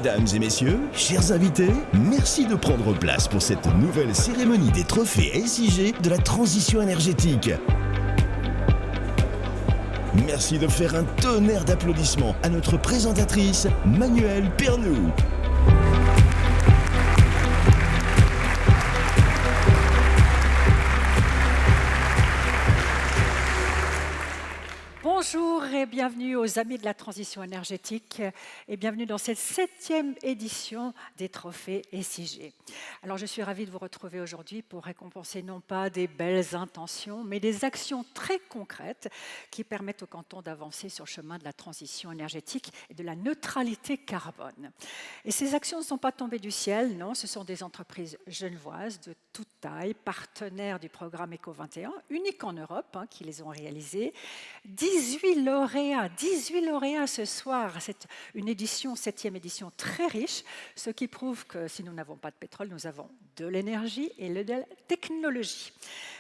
Mesdames et messieurs, chers invités, merci de prendre place pour cette nouvelle cérémonie des trophées SIG de la transition énergétique. Merci de faire un tonnerre d'applaudissements à notre présentatrice, Manuelle Pernou. Bonjour et bienvenue aux Amis de la Transition énergétique et bienvenue dans cette 7e édition des Trophées SIG. Alors je suis ravie de vous retrouver aujourd'hui pour récompenser non pas des belles intentions, mais des actions très concrètes qui permettent au canton d'avancer sur le chemin de la transition énergétique et de la neutralité carbone. Et ces actions ne sont pas tombées du ciel, non, ce sont des entreprises genevoises de toute taille, partenaires du programme ECO21, unique en Europe, qui les ont réalisées. 18 lauréats ce soir. C'est une édition, 7e édition très riche, ce qui prouve que si nous n'avons pas de pétrole, nous avons de l'énergie et de la technologie.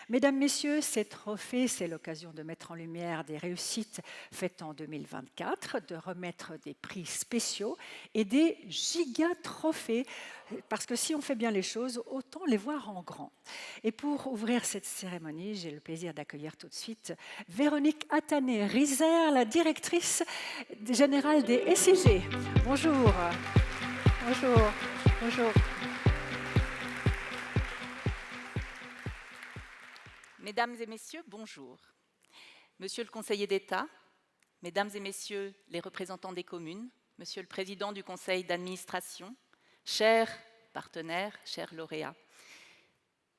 Mesdames, Messieurs, ces trophées, c'est l'occasion de mettre en lumière des réussites faites en 2024, de remettre des prix spéciaux et des giga-trophées, parce que si on fait bien les choses, autant les voir en grand. Et pour ouvrir cette cérémonie, j'ai le plaisir d'accueillir tout de suite Véronique Attané-Rizer, la directrice générale des SIG. Bonjour. Bonjour. Bonjour. Mesdames et messieurs, bonjour. Monsieur le conseiller d'État, mesdames et messieurs les représentants des communes, monsieur le président du conseil d'administration, chers partenaires, chers lauréats,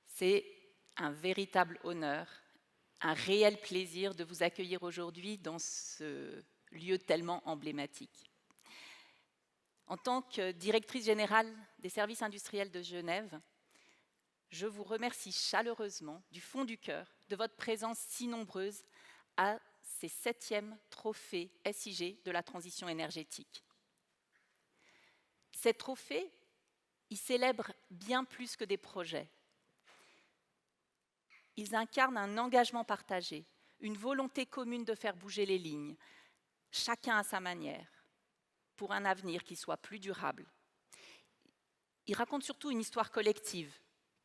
c'est un véritable honneur, un réel plaisir de vous accueillir aujourd'hui dans ce lieu tellement emblématique. En tant que directrice générale des services industriels de Genève, je vous remercie chaleureusement, du fond du cœur, de votre présence si nombreuse à ces 7e trophées SIG de la transition énergétique. Ces trophées, ils célèbrent bien plus que des projets. Ils incarnent un engagement partagé, une volonté commune de faire bouger les lignes, chacun à sa manière, pour un avenir qui soit plus durable. Ils racontent surtout une histoire collective,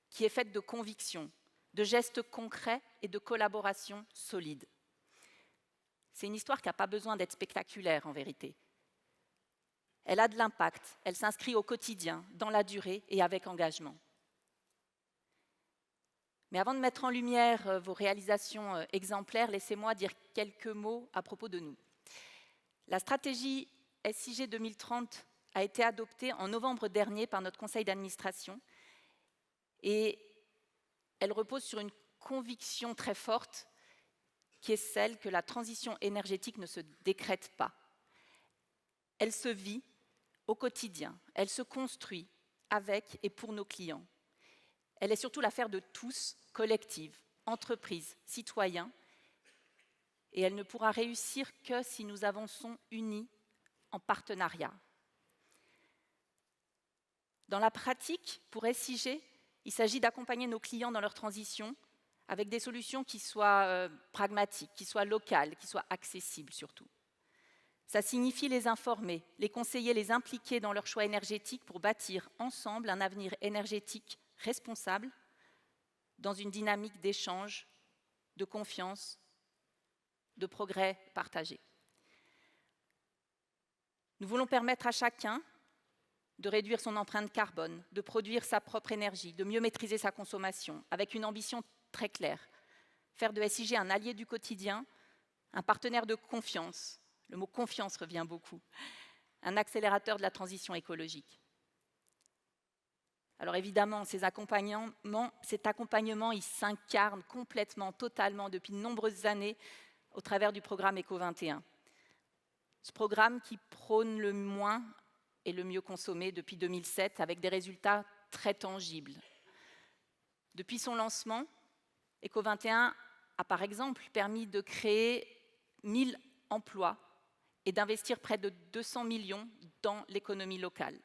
qui est faite de convictions, de gestes concrets et de collaborations solides. C'est une histoire qui n'a pas besoin d'être spectaculaire en vérité. Elle a de l'impact, elle s'inscrit au quotidien, dans la durée et avec engagement. Mais avant de mettre en lumière vos réalisations exemplaires, laissez-moi dire quelques mots à propos de nous. La stratégie SIG 2030 a été adoptée en novembre dernier par notre conseil d'administration. Et elle repose sur une conviction très forte qui est celle que la transition énergétique ne se décrète pas. Elle se vit au quotidien, elle se construit avec et pour nos clients. Elle est surtout l'affaire de tous, collective, entreprises, citoyens, et elle ne pourra réussir que si nous avançons unis en partenariat. Dans la pratique, pour SIG, il s'agit d'accompagner nos clients dans leur transition avec des solutions qui soient pragmatiques, qui soient locales, qui soient accessibles surtout. Ça signifie les informer, les conseiller, les impliquer dans leurs choix énergétiques pour bâtir ensemble un avenir énergétique responsable dans une dynamique d'échange, de confiance, de progrès partagé. Nous voulons permettre à chacun de réduire son empreinte carbone, de produire sa propre énergie, de mieux maîtriser sa consommation, avec une ambition très claire. Faire de SIG un allié du quotidien, un partenaire de confiance, le mot confiance revient beaucoup, un accélérateur de la transition écologique. Alors évidemment, cet accompagnement, il s'incarne complètement, totalement, depuis de nombreuses années, au travers du programme ECO21. Ce programme qui prône le moins et le mieux consommé depuis 2007, avec des résultats très tangibles. Depuis son lancement, ECO21 a par exemple permis de créer 1000 emplois et d'investir près de 200 millions dans l'économie locale.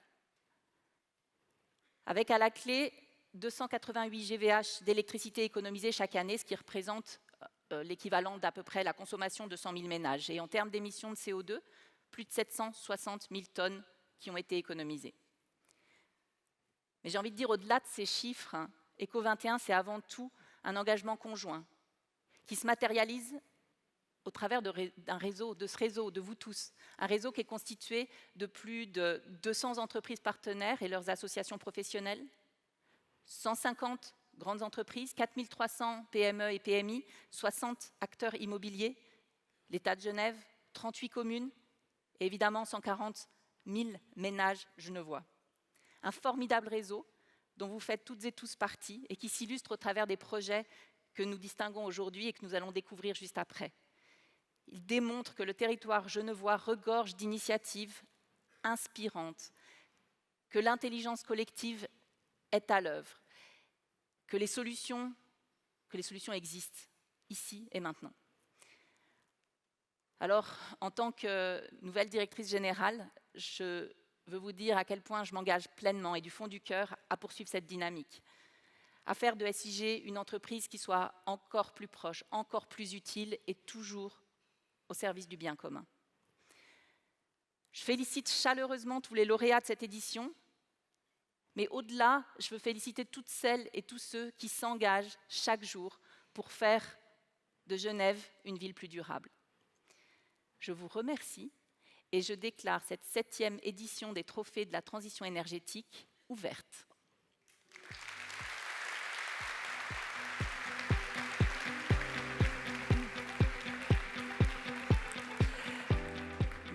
Avec à la clé 288 GVH d'électricité économisée chaque année, ce qui représente l'équivalent d'à peu près la consommation de 100 000 ménages. Et en termes d'émissions de CO2, plus de 760 000 tonnes qui ont été économisés. Mais j'ai envie de dire, au-delà de ces chiffres, Eco21, c'est avant tout un engagement conjoint qui se matérialise au travers de ce réseau, de vous tous. Un réseau qui est constitué de plus de 200 entreprises partenaires et leurs associations professionnelles, 150 grandes entreprises, 4300 PME et PMI, 60 acteurs immobiliers, l'État de Genève, 38 communes et évidemment 140 000 ménages genevois. Un formidable réseau dont vous faites toutes et tous partie et qui s'illustre au travers des projets que nous distinguons aujourd'hui et que nous allons découvrir juste après. Il démontre que le territoire genevois regorge d'initiatives inspirantes, que l'intelligence collective est à l'œuvre, que les solutions existent ici et maintenant. Alors, en tant que nouvelle directrice générale, je veux vous dire à quel point je m'engage pleinement et du fond du cœur à poursuivre cette dynamique, à faire de SIG une entreprise qui soit encore plus proche, encore plus utile et toujours au service du bien commun. Je félicite chaleureusement tous les lauréats de cette édition, mais au-delà, je veux féliciter toutes celles et tous ceux qui s'engagent chaque jour pour faire de Genève une ville plus durable. Je vous remercie et je déclare cette 7e édition des Trophées de la transition énergétique ouverte.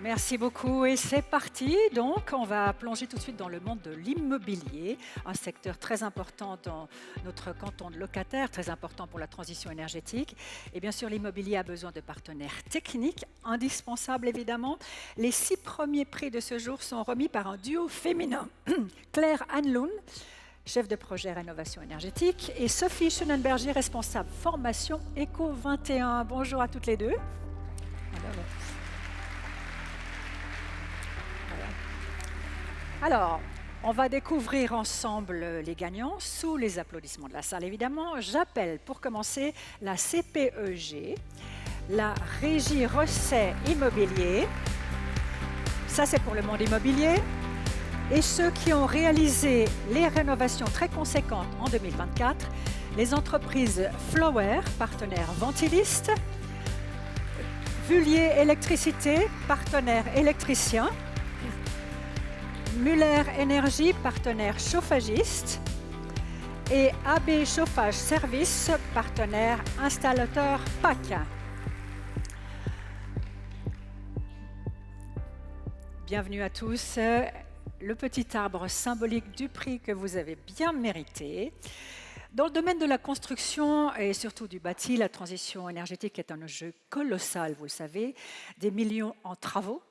Merci beaucoup et c'est parti. Donc, on va plonger tout de suite dans le monde de l'immobilier, un secteur très important dans notre canton de locataires, très important pour la transition énergétique. Et bien sûr, l'immobilier a besoin de partenaires techniques, indispensables évidemment. Les 6 premiers prix de ce jour sont remis par un duo féminin, Claire Hanloun, chef de projet rénovation énergétique, et Sophie Schönenberger, responsable formation Eco21. Bonjour à toutes les deux. Alors, on va découvrir ensemble les gagnants sous les applaudissements de la salle, évidemment. J'appelle pour commencer la CPEG, la Régie Recet Immobilier. Ça, c'est pour le monde immobilier. Et ceux qui ont réalisé les rénovations très conséquentes en 2024, les entreprises Flower, partenaire ventiliste, Vullier Électricité, partenaire électricien, Muller Énergie, partenaire chauffagiste, et AB Chauffage Service, partenaire installateur PAC. Bienvenue à tous. Le petit arbre symbolique du prix que vous avez bien mérité. Dans le domaine de la construction et surtout du bâti, la transition énergétique est un enjeu colossal, vous le savez. Des millions en travaux,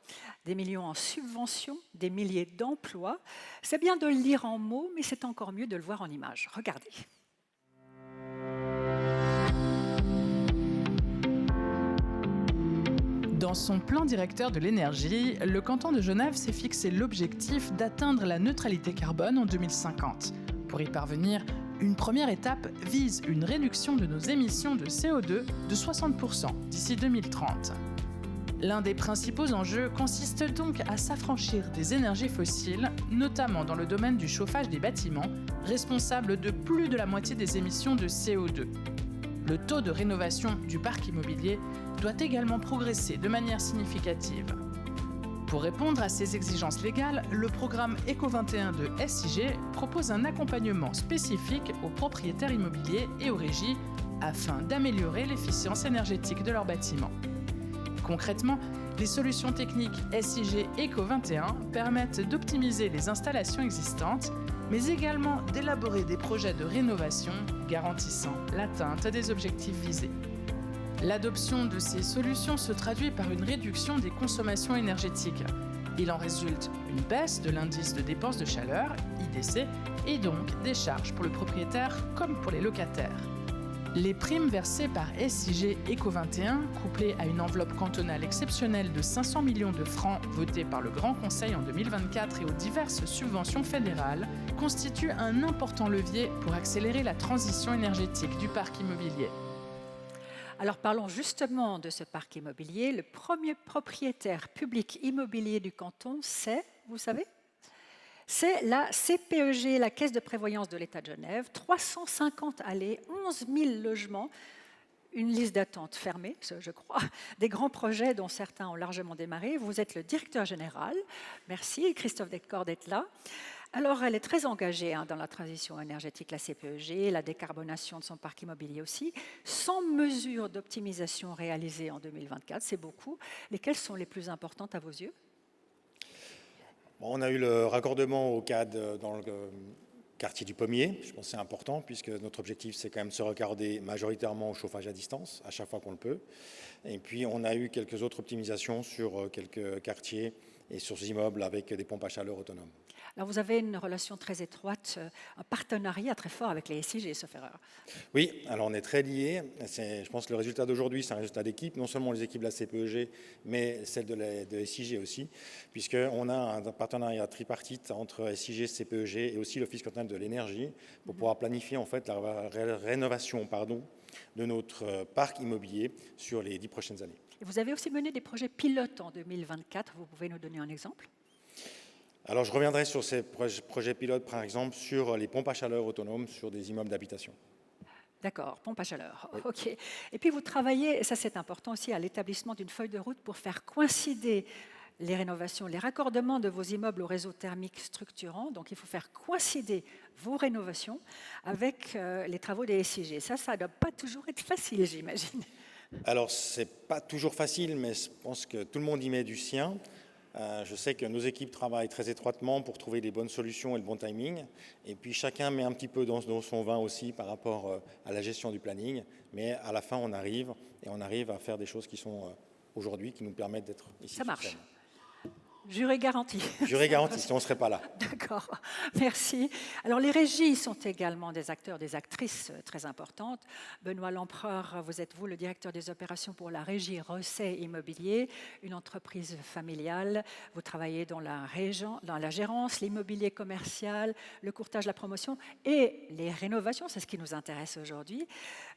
des millions en subventions, des milliers d'emplois. C'est bien de le lire en mots, mais c'est encore mieux de le voir en images. Regardez. Dans son plan directeur de l'énergie, le canton de Genève s'est fixé l'objectif d'atteindre la neutralité carbone en 2050. Pour y parvenir, une première étape vise une réduction de nos émissions de CO2 de 60% d'ici 2030. L'un des principaux enjeux consiste donc à s'affranchir des énergies fossiles, notamment dans le domaine du chauffage des bâtiments, responsable de plus de la moitié des émissions de CO2. Le taux de rénovation du parc immobilier doit également progresser de manière significative. Pour répondre à ces exigences légales, le programme Eco21 de SIG propose un accompagnement spécifique aux propriétaires immobiliers et aux régies afin d'améliorer l'efficience énergétique de leurs bâtiments. Concrètement, les solutions techniques SIG Eco21 permettent d'optimiser les installations existantes, mais également d'élaborer des projets de rénovation garantissant l'atteinte des objectifs visés. L'adoption de ces solutions se traduit par une réduction des consommations énergétiques. Il en résulte une baisse de l'indice de dépenses de chaleur, IDC, et donc des charges pour le propriétaire comme pour les locataires. Les primes versées par SIG Eco21, couplées à une enveloppe cantonale exceptionnelle de 500 millions de francs votée par le Grand Conseil en 2024 et aux diverses subventions fédérales, constituent un important levier pour accélérer la transition énergétique du parc immobilier. Alors parlons justement de ce parc immobilier. Le premier propriétaire public immobilier du canton, c'est, vous savez ? C'est la CPEG, la Caisse de prévoyance de l'État de Genève, 350 allées, 11 000 logements, une liste d'attente fermée, je crois, des grands projets dont certains ont largement démarré. Vous êtes le directeur général. Merci, Christophe Descordes d'être là. Alors, elle est très engagée dans la transition énergétique, la CPEG, la décarbonation de son parc immobilier aussi. 100 mesures d'optimisation réalisées en 2024, c'est beaucoup. Lesquelles sont les plus importantes à vos yeux? On a eu le raccordement au CAD dans le quartier du Pommier. Je pense que c'est important puisque notre objectif, c'est quand même de se raccorder majoritairement au chauffage à distance, à chaque fois qu'on le peut. Et puis, on a eu quelques autres optimisations sur quelques quartiers et sur ces immeubles avec des pompes à chaleur autonomes. Alors, vous avez une relation très étroite, un partenariat très fort avec les SIG, sauf erreur. Oui, alors on est très liés. Je pense que le résultat d'aujourd'hui, c'est un résultat d'équipe, non seulement les équipes de la CPEG, mais celles de SIG aussi, puisqu'on a un partenariat tripartite entre SIG, CPEG et aussi l'Office continental de l'énergie pour pouvoir planifier en fait la rénovation de notre parc immobilier sur les 10 prochaines années. Et vous avez aussi mené des projets pilotes en 2024. Vous pouvez nous donner un exemple? Alors, je reviendrai sur ces projets pilotes, par exemple, sur les pompes à chaleur autonomes sur des immeubles d'habitation. D'accord, pompe à chaleur. Oui. OK. Et puis, vous travaillez, et ça c'est important aussi, à l'établissement d'une feuille de route pour faire coïncider les rénovations, les raccordements de vos immeubles au réseau thermique structurant. Donc, il faut faire coïncider vos rénovations avec les travaux des SIG. Ça ne doit pas toujours être facile, j'imagine. Alors, ce n'est pas toujours facile, mais je pense que tout le monde y met du sien. Je sais que nos équipes travaillent très étroitement pour trouver les bonnes solutions et le bon timing. Et puis chacun met un petit peu dans son vin aussi par rapport à la gestion du planning. Mais à la fin, on arrive à faire des choses qui sont aujourd'hui, qui nous permettent d'être ici. Ça marche. Juré garanti. Juré garanti, sinon on ne serait pas là. D'accord, merci. Alors les régies sont également des acteurs, des actrices très importantes. Benoît Lempereur, vous êtes le directeur des opérations pour la régie Rosset Immobilier, une entreprise familiale. Vous travaillez dans la gérance, l'immobilier commercial, le courtage, la promotion et les rénovations, c'est ce qui nous intéresse aujourd'hui.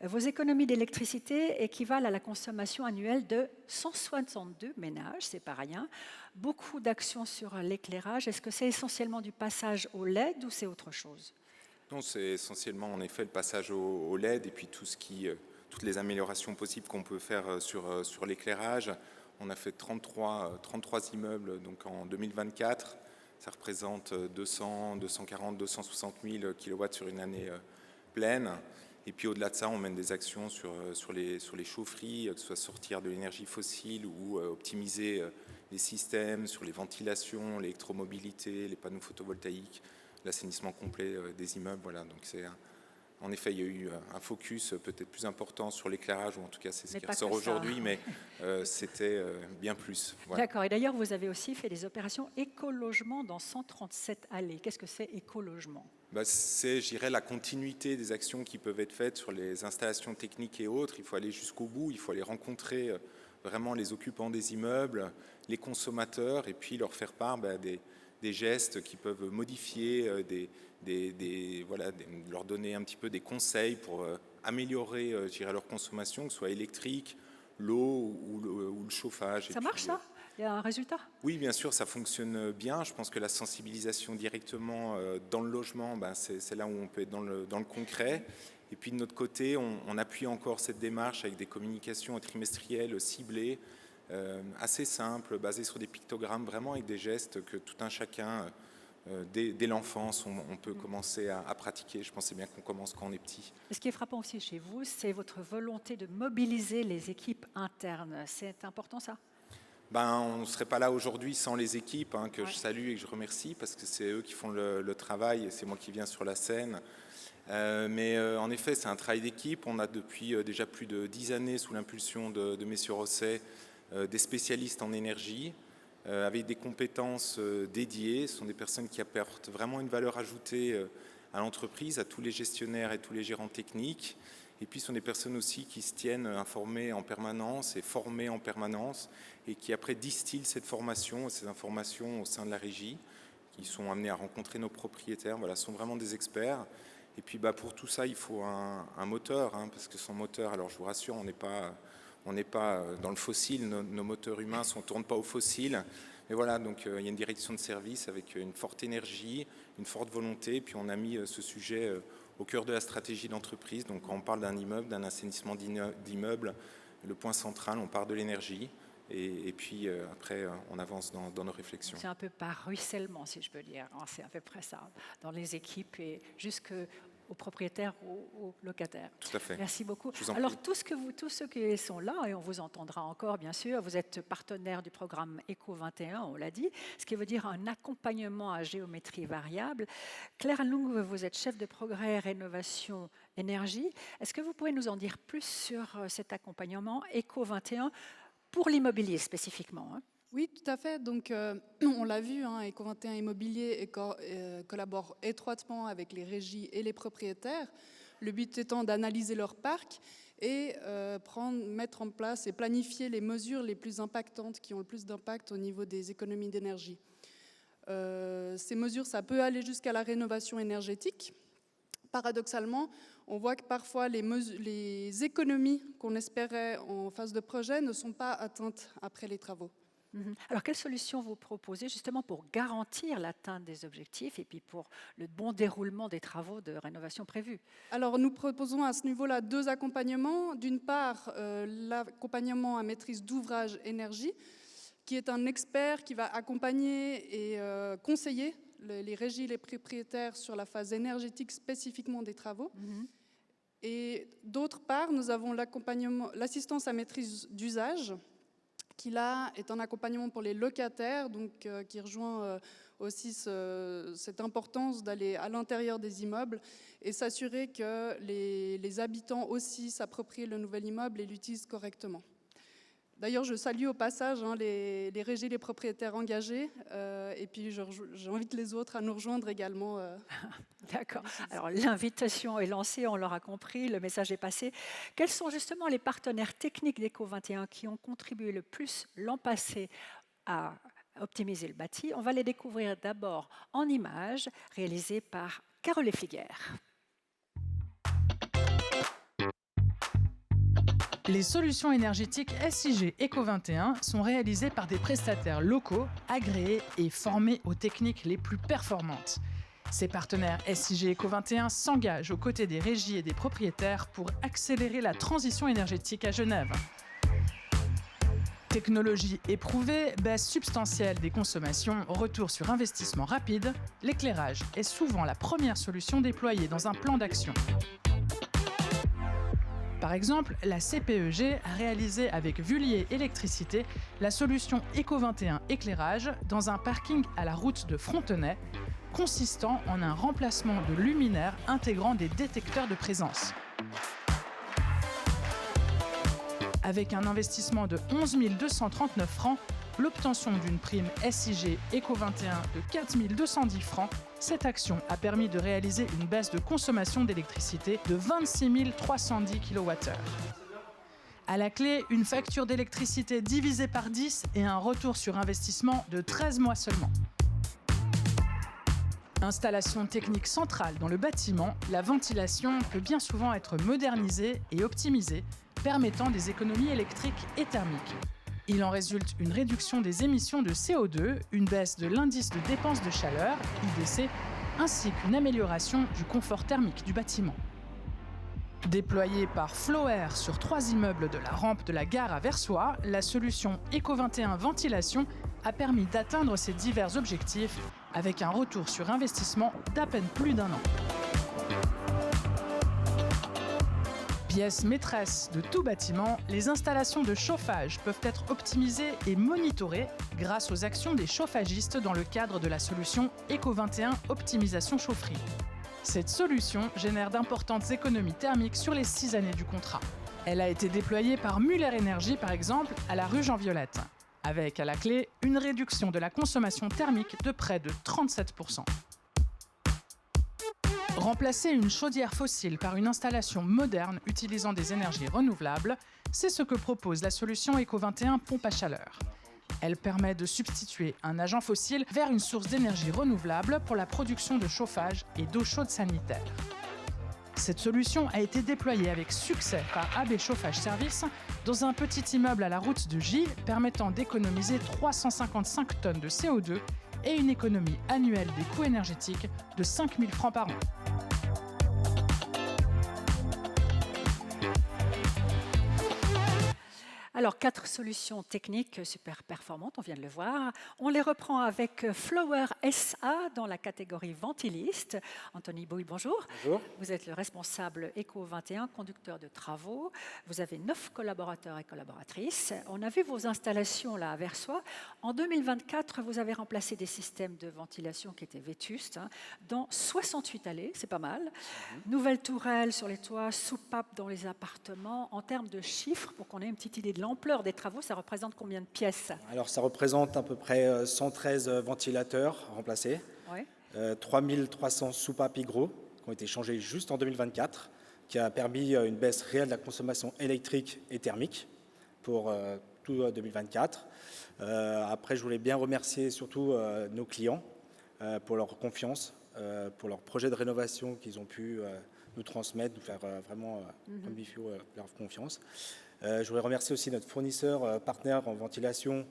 Vos économies d'électricité équivalent à la consommation annuelle de 162 ménages, c'est pas rien. Beaucoup d'actions sur l'éclairage. Est-ce que c'est essentiellement du passage au LED ou c'est autre chose? Non, c'est essentiellement en effet le passage au LED et puis toutes les améliorations possibles qu'on peut faire sur l'éclairage. On a fait 33 immeubles donc en 2024. Ça représente 240, 260 000 kilowatts sur une année pleine. Et puis au-delà de ça, on mène des actions sur les chaufferies, que ce soit sortir de l'énergie fossile ou optimiser les systèmes sur les ventilations, l'électromobilité, les panneaux photovoltaïques, l'assainissement complet des immeubles. Voilà, donc en effet, il y a eu un focus peut-être plus important sur l'éclairage, ou en tout cas c'est ce qui ressort aujourd'hui, mais c'était bien plus. Voilà. D'accord, et d'ailleurs vous avez aussi fait des opérations écologement dans 137 allées. Qu'est-ce que c'est écologement? C'est, je dirais, la continuité des actions qui peuvent être faites sur les installations techniques et autres. Il faut aller jusqu'au bout, il faut aller rencontrer vraiment les occupants des immeubles, les consommateurs, et puis leur faire part des gestes qui peuvent modifier, leur donner un petit peu des conseils pour améliorer je dirais, leur consommation, que ce soit électrique, l'eau ou le chauffage. Ça marche ça? Il y a un résultat? Oui, bien sûr, ça fonctionne bien. Je pense que la sensibilisation directement dans le logement, c'est là où on peut être dans le concret. Et puis de notre côté, on appuie encore cette démarche avec des communications trimestrielles ciblées, assez simples, basées sur des pictogrammes, vraiment avec des gestes que tout un chacun, dès l'enfance, on peut commencer à pratiquer. Je pense que c'est bien qu'on commence quand on est petit. Ce qui est frappant aussi chez vous, c'est votre volonté de mobiliser les équipes internes. C'est important ça? On ne serait pas là aujourd'hui sans les équipes que je salue et que je remercie parce que c'est eux qui font le travail et c'est moi qui viens sur la scène. Mais en effet, c'est un travail d'équipe. On a depuis déjà plus de 10 années, sous l'impulsion de messieurs Rosset, des spécialistes en énergie avec des compétences dédiées. Ce sont des personnes qui apportent vraiment une valeur ajoutée à l'entreprise, à tous les gestionnaires et tous les gérants techniques. Et puis, ce sont des personnes aussi qui se tiennent informées en permanence et formées en permanence et qui après distillent cette formation, ces informations au sein de la régie, qui sont amenés à rencontrer nos propriétaires. Voilà, ce sont vraiment des experts. Et puis, pour tout ça, il faut un moteur, parce que sans moteur, alors je vous rassure, on n'est pas dans le fossile. Nos moteurs humains ne tournent pas au fossile. voilà, donc il y a une direction de service avec une forte énergie, une forte volonté, puis on a mis ce sujet au cœur de la stratégie d'entreprise. Donc quand on parle d'un immeuble, d'un assainissement d'immeuble, le point central, on part de l'énergie. Et puis après, on avance dans nos réflexions. C'est un peu par ruissellement, si je peux dire. C'est à peu près ça, dans les équipes et jusqu'aux propriétaires, aux locataires. Tout à fait. Merci beaucoup. Je vous en Alors, prie. tous ceux qui sont là, et on vous entendra encore, bien sûr, vous êtes partenaire du programme ECO 21, on l'a dit, ce qui veut dire un accompagnement à géométrie variable. Claire Lung, vous êtes chef de progrès rénovation énergie. Est-ce que vous pouvez nous en dire plus sur cet accompagnement ECO 21 pour l'immobilier spécifiquement, hein? Oui, tout à fait. Donc, on l'a vu, ECO 21 Immobilier collabore étroitement avec les régies et les propriétaires. Le but étant d'analyser leur parc et mettre en place et planifier les mesures les plus impactantes, qui ont le plus d'impact au niveau des économies d'énergie. Ces mesures, ça peut aller jusqu'à la rénovation énergétique. Paradoxalement, on voit que parfois les économies qu'on espérait en phase de projet ne sont pas atteintes après les travaux. Alors, quelles solutions vous proposez justement pour garantir l'atteinte des objectifs et puis pour le bon déroulement des travaux de rénovation prévus? Alors, nous proposons à ce niveau-là 2 accompagnements. D'une part, l'accompagnement à maîtrise d'ouvrage énergie, qui est un expert qui va accompagner et conseiller les régies et les propriétaires sur la phase énergétique spécifiquement des travaux. Et d'autre part, nous avons l'assistance à maîtrise d'usage, qui là est un accompagnement pour les locataires, donc qui rejoint aussi cette importance d'aller à l'intérieur des immeubles et s'assurer que les habitants aussi s'approprient le nouvel immeuble et l'utilisent correctement. D'ailleurs, je salue au passage les régies, les propriétaires engagés, et puis j'invite les autres à nous rejoindre également. D'accord. Alors, l'invitation est lancée, on l'aura compris, le message est passé. Quels sont justement les partenaires techniques d'ECO 21 qui ont contribué le plus l'an passé à optimiser le bâti? On va les découvrir d'abord en images réalisées par Carole Figuère. Les solutions énergétiques SIG ECO 21 sont réalisées par des prestataires locaux, agréés et formés aux techniques les plus performantes. Ces partenaires SIG ECO 21 s'engagent aux côtés des régies et des propriétaires pour accélérer la transition énergétique à Genève. Technologie éprouvée, baisse substantielle des consommations, retour sur investissement rapide, l'éclairage est souvent la première solution déployée dans un plan d'action. Par exemple, la CPEG a réalisé avec Vullier Électricité la solution ECO 21 éclairage dans un parking à la route de Frontenay, consistant en un remplacement de luminaires intégrant des détecteurs de présence. Avec un investissement de 11 239 francs, l'obtention d'une prime SIG ECO 21 de 4 210 francs, cette action a permis de réaliser une baisse de consommation d'électricité de 26 310 kWh. À la clé, une facture d'électricité divisée par 10 et un retour sur investissement de 13 mois seulement. Installation technique centrale dans le bâtiment, la ventilation peut bien souvent être modernisée et optimisée, permettant des économies électriques et thermiques. Il en résulte une réduction des émissions de CO2, une baisse de l'indice de dépense de chaleur, IDC, ainsi qu'une amélioration du confort thermique du bâtiment. Déployée par Floair sur 3 immeubles de la rampe de la gare à Versoix, la solution ECO 21 Ventilation a permis d'atteindre ces divers objectifs avec un retour sur investissement d'à peine plus d'1 an. Pièce maîtresse de tout bâtiment, les installations de chauffage peuvent être optimisées et monitorées grâce aux actions des chauffagistes dans le cadre de la solution ECO 21 Optimisation Chaufferie. Cette solution génère d'importantes économies thermiques sur les 6 années du contrat. Elle a été déployée par Muller Énergie, par exemple, à la rue Jean-Violette, avec à la clé une réduction de la consommation thermique de près de 37%. Remplacer une chaudière fossile par une installation moderne utilisant des énergies renouvelables, c'est ce que propose la solution ECO 21 Pompe à chaleur. Elle permet de substituer un agent fossile vers une source d'énergie renouvelable pour la production de chauffage et d'eau chaude sanitaire. Cette solution a été déployée avec succès par AB Chauffage Service dans un petit immeuble à la route de Gilles, permettant d'économiser 355 tonnes de CO2 et une économie annuelle des coûts énergétiques de 5 000 francs par an. Alors, 4 solutions techniques super performantes, on vient de le voir. On les reprend avec Flower SA dans la catégorie ventiliste. Anthony Bouille, bonjour. Bonjour. Vous êtes le responsable Eco 21, conducteur de travaux. Vous avez 9 collaborateurs et collaboratrices. On a vu vos installations là à Versoix. En 2024, vous avez remplacé des systèmes de ventilation qui étaient vétustes dans 68 allées, c'est pas mal. Nouvelles tourelles sur les toits, soupapes dans les appartements. En termes de chiffres, pour qu'on ait une petite idée de l'ampleur des travaux, ça représente combien de pièces? Alors ça représente à peu près 113 ventilateurs remplacés, Ouais. 3300 soupapes hygro qui ont été changés juste en 2024, qui a permis une baisse réelle de la consommation électrique et thermique pour tout 2024. Après, je voulais bien remercier surtout nos clients pour leur confiance, pour leur projet de rénovation qu'ils ont pu nous transmettre, nous faire vraiment comme il faut leur confiance. Je voudrais remercier aussi notre fournisseur partenaire en ventilation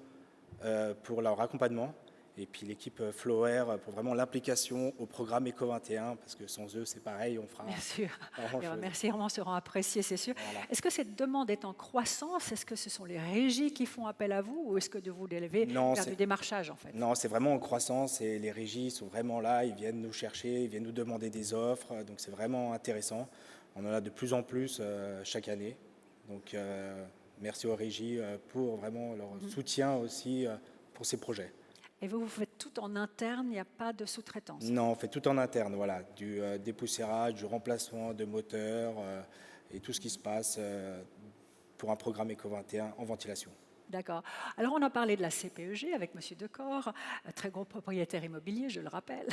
pour leur accompagnement et puis l'équipe Flower pour vraiment l'implication au programme Eco 21 parce que sans eux c'est pareil, on fera Bien sûr. pas grand-chose. Merci, vraiment seront appréciés, c'est sûr. Voilà. Est-ce que cette demande est en croissance? Est-ce que ce sont les régies qui font appel à vous ou est-ce que de vous l'élever Non, vers c'est- du démarchage en fait? Non, c'est vraiment en croissance et les régies sont vraiment là, ils viennent nous chercher, ils viennent nous demander des offres, donc c'est vraiment intéressant. On en a de plus en plus chaque année. Donc merci aux régies pour vraiment leur soutien aussi pour ces projets. Et vous faites tout en interne, il n'y a pas de sous-traitance? Non, on fait tout en interne, voilà, du dépoussiérage, du remplacement de moteurs et tout ce qui se passe pour un programme Eco 21 en ventilation. D'accord. Alors, on a parlé de la CPEG avec M. Decor, très gros propriétaire immobilier, je le rappelle.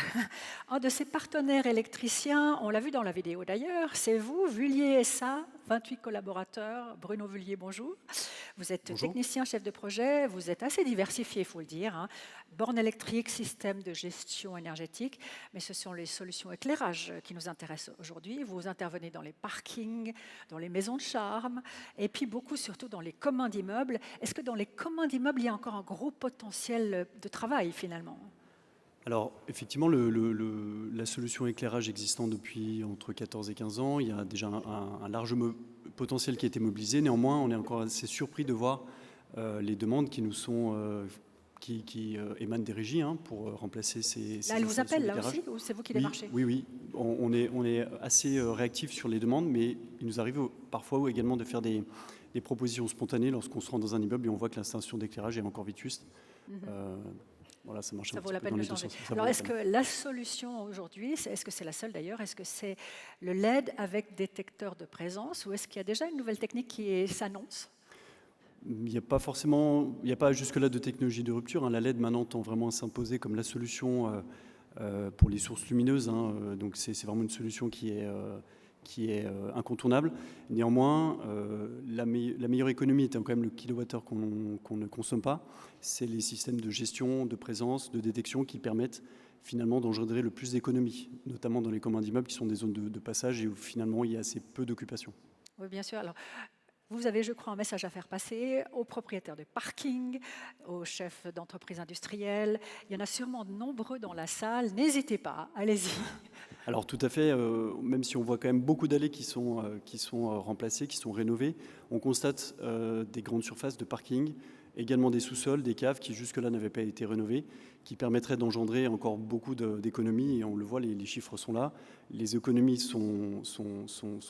Un de ses partenaires électriciens, on l'a vu dans la vidéo d'ailleurs, c'est vous, Vullier SA, 28 collaborateurs. Bruno Vullier, bonjour. Vous êtes technicien, chef de projet, vous êtes assez diversifié, il faut le dire. Bornes électriques, système de gestion énergétique, mais ce sont les solutions éclairage qui nous intéressent aujourd'hui. Vous intervenez dans les parkings, dans les maisons de charme, et puis beaucoup surtout dans les communs d'immeubles. Est-ce que dans les communs d'immeubles, il y a encore un gros potentiel de travail finalement? Alors, effectivement, la solution éclairage existant depuis entre 14 et 15 ans, il y a déjà un large potentiel qui a été mobilisé. Néanmoins, on est encore assez surpris de voir les demandes qui nous sont qui émanent des régies pour remplacer ces Là, elle vous installations appelle là d'éclairage. aussi ou c'est vous qui démarchez? Oui. On est assez réactif sur les demandes, mais il nous arrive parfois également de faire des propositions spontanées lorsqu'on se rend dans un immeuble et on voit que l'installation d'éclairage est encore vétuste. Voilà, ça marche Ça un vaut petit la peu peine dans de les deux changer. sens. Ça vaut Alors, la est-ce peine. que la solution aujourd'hui, est-ce que c'est la seule d'ailleurs, est-ce que c'est le LED avec détecteur de présence ou est-ce qu'il y a déjà une nouvelle technique qui s'annonce? Il n'y a pas forcément, il n'y a pas jusque-là de technologie de rupture. La LED maintenant tend vraiment à s'imposer comme la solution pour les sources lumineuses. Donc c'est vraiment une solution qui est incontournable. Néanmoins, la meilleure économie étant quand même le kilowattheure qu'on ne consomme pas, c'est les systèmes de gestion, de présence, de détection qui permettent finalement d'engendrer le plus d'économies, notamment dans les communs d'immeubles qui sont des zones de passage et où finalement il y a assez peu d'occupation. Oui, bien sûr. Alors, vous avez, je crois, un message à faire passer aux propriétaires de parking, aux chefs d'entreprise industrielle. Il y en a sûrement de nombreux dans la salle. N'hésitez pas, allez-y. Alors tout à fait, même si on voit quand même beaucoup d'allées qui sont remplacées, qui sont rénovées, on constate des grandes surfaces de parking, également des sous-sols, des caves qui jusque-là n'avaient pas été rénovées, qui permettraient d'engendrer encore beaucoup d'économies, et on le voit, les chiffres sont là. Les économies sont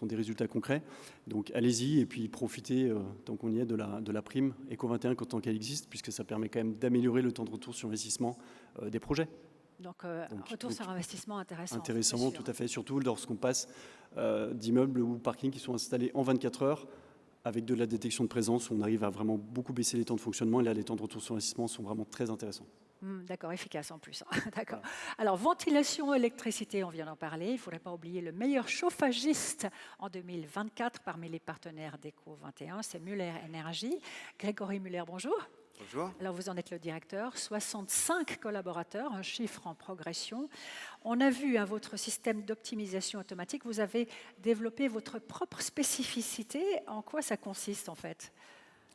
des résultats concrets, donc allez-y et puis profitez, tant qu'on y est, de la prime Eco 21 tant qu'elle existe, puisque ça permet quand même d'améliorer le temps de retour sur investissement des projets. Donc, retour sur investissement intéressant. Intéressant, bien sûr. tout à fait, surtout lorsqu'on passe d'immeubles ou parkings qui sont installés en 24 heures. Avec de la détection de présence, on arrive à vraiment beaucoup baisser les temps de fonctionnement et là, les temps de retour sur investissement sont vraiment très intéressants. D'accord, efficace en plus. D'accord. Alors, ventilation, électricité, on vient d'en parler. Il ne faudrait pas oublier le meilleur chauffagiste en 2024 parmi les partenaires d'Eco 21, c'est Muller Énergie. Grégory Muller, bonjour. Bonjour. Alors vous en êtes le directeur, 65 collaborateurs, un chiffre en progression. On a vu votre système d'optimisation automatique, vous avez développé votre propre spécificité. En quoi ça consiste en fait ?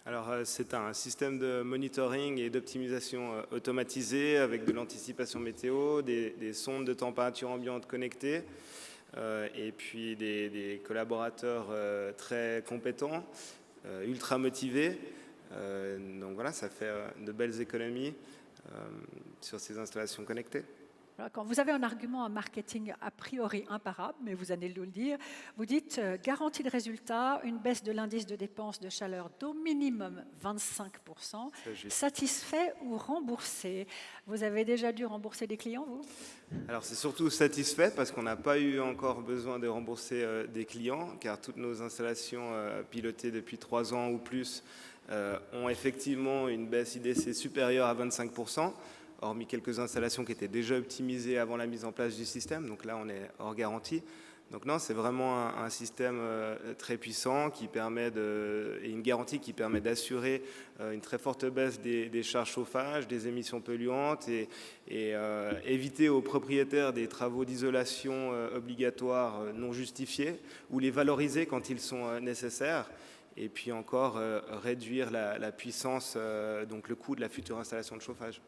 Alors, c'est un système de monitoring et d'optimisation automatisé avec de l'anticipation météo, des sondes de température ambiante connectées et puis des collaborateurs très compétents, ultra motivés. Donc voilà, ça fait de belles économies sur ces installations connectées. Quand vous avez un argument en marketing a priori imparable, mais vous allez nous le dire, vous dites garantie de résultat, une baisse de l'indice de dépenses de chaleur d'au minimum 25%, satisfait ou remboursé. Vous avez déjà dû rembourser des clients, vous ? Alors c'est surtout satisfait parce qu'on n'a pas eu encore besoin de rembourser des clients, car toutes nos installations pilotées depuis 3 ans ou plus ont effectivement une baisse IDC supérieure à 25%. Hormis quelques installations qui étaient déjà optimisées avant la mise en place du système. Donc là, on est hors garantie. Donc non, c'est vraiment un système très puissant qui permet et une garantie qui permet d'assurer une très forte baisse des charges chauffage, des émissions polluantes et éviter aux propriétaires des travaux d'isolation obligatoires non justifiés ou les valoriser quand ils sont nécessaires. Et puis encore réduire la puissance, donc le coût de la future installation de chauffage.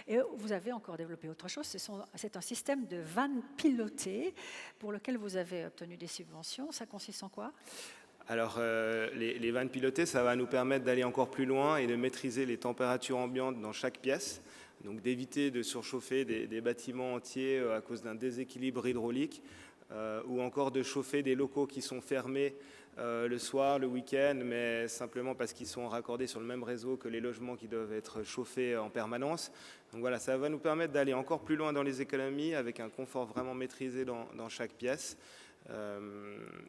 Et vous avez encore développé autre chose, c'est un système de vannes pilotées pour lequel vous avez obtenu des subventions. Ça consiste en quoi ? Alors les vannes pilotées, ça va nous permettre d'aller encore plus loin et de maîtriser les températures ambiantes dans chaque pièce, donc d'éviter de surchauffer des bâtiments entiers à cause d'un déséquilibre hydraulique, ou encore de chauffer des locaux qui sont fermés le soir, le week-end, mais simplement parce qu'ils sont raccordés sur le même réseau que les logements qui doivent être chauffés en permanence. Donc voilà, ça va nous permettre d'aller encore plus loin dans les économies avec un confort vraiment maîtrisé dans chaque pièce.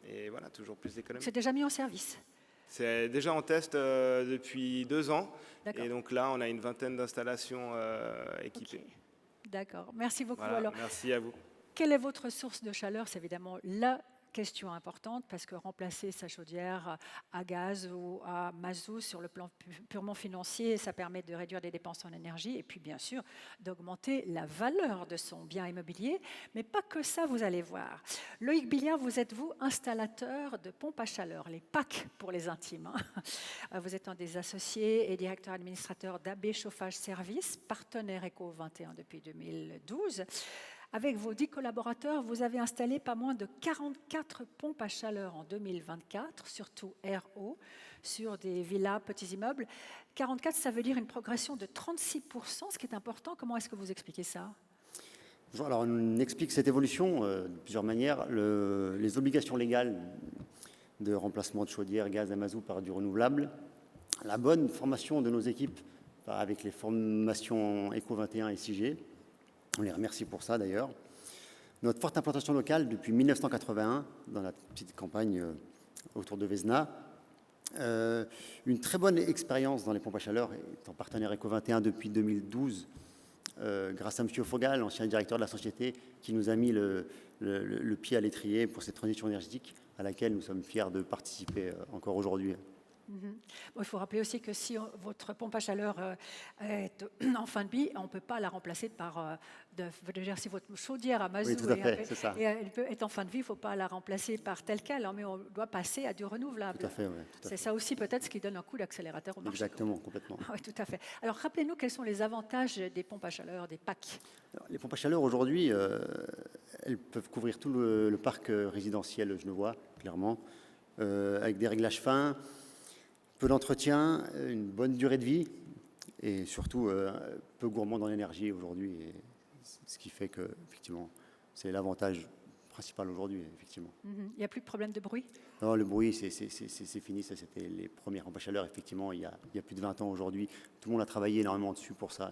Et voilà, toujours plus d'économies. C'est déjà mis en service ? C'est déjà en test depuis 2 ans. D'accord. Et donc là, on a une vingtaine d'installations équipées. Okay. D'accord, merci beaucoup. Voilà, alors, merci à vous. Quelle est votre source de chaleur ? C'est évidemment la question importante parce que remplacer sa chaudière à gaz ou à mazout sur le plan purement financier, ça permet de réduire les dépenses en énergie et puis bien sûr d'augmenter la valeur de son bien immobilier. Mais pas que ça, vous allez voir. Loïc Billiard, vous êtes installateur de pompes à chaleur, les PAC pour les intimes. Vous êtes un des associés et directeur administrateur d'AB Chauffage Service, partenaire Eco21 depuis 2012. Avec vos 10 collaborateurs, vous avez installé pas moins de 44 pompes à chaleur en 2024, surtout RO, sur des villas, petits immeubles. 44, ça veut dire une progression de 36%, ce qui est important. Comment est-ce que vous expliquez ça ? Alors, on explique cette évolution de plusieurs manières. Les obligations légales de remplacement de chaudière, gaz à mazout par du renouvelable, la bonne formation de nos équipes avec les formations Eco21 et SIG, on les remercie pour ça d'ailleurs. Notre forte implantation locale depuis 1981 dans la petite campagne autour de Vézena. Une très bonne expérience dans les pompes à chaleur, étant partenaire Eco21 depuis 2012, grâce à M. Fogal, ancien directeur de la société, qui nous a mis le pied à l'étrier pour cette transition énergétique à laquelle nous sommes fiers de participer encore aujourd'hui. Bon, il faut rappeler aussi que si votre pompe à chaleur est en fin de vie, on ne peut pas la remplacer par... si votre chaudière à mazout est en fin de vie, il ne faut pas la remplacer par telle quelle, mais on doit passer à du renouvelable. Tout à fait, oui. C'est ça aussi peut-être ce qui donne un coup d'accélérateur au marché. Exactement, complètement. Oui, tout à fait. Alors rappelez-nous quels sont les avantages des pompes à chaleur, des PAC. Alors, les pompes à chaleur aujourd'hui, elles peuvent couvrir tout le parc résidentiel genevois, clairement, avec des réglages fins, peu d'entretien, une bonne durée de vie et surtout peu gourmand dans l'énergie aujourd'hui. Ce qui fait que, effectivement, c'est l'avantage principal aujourd'hui, effectivement. Il n'y a plus de problème de bruit ? Non, le bruit, c'est fini. Ça, c'était les premières pompes à chaleur, effectivement, il y a plus de 20 ans aujourd'hui. Tout le monde a travaillé énormément dessus pour ça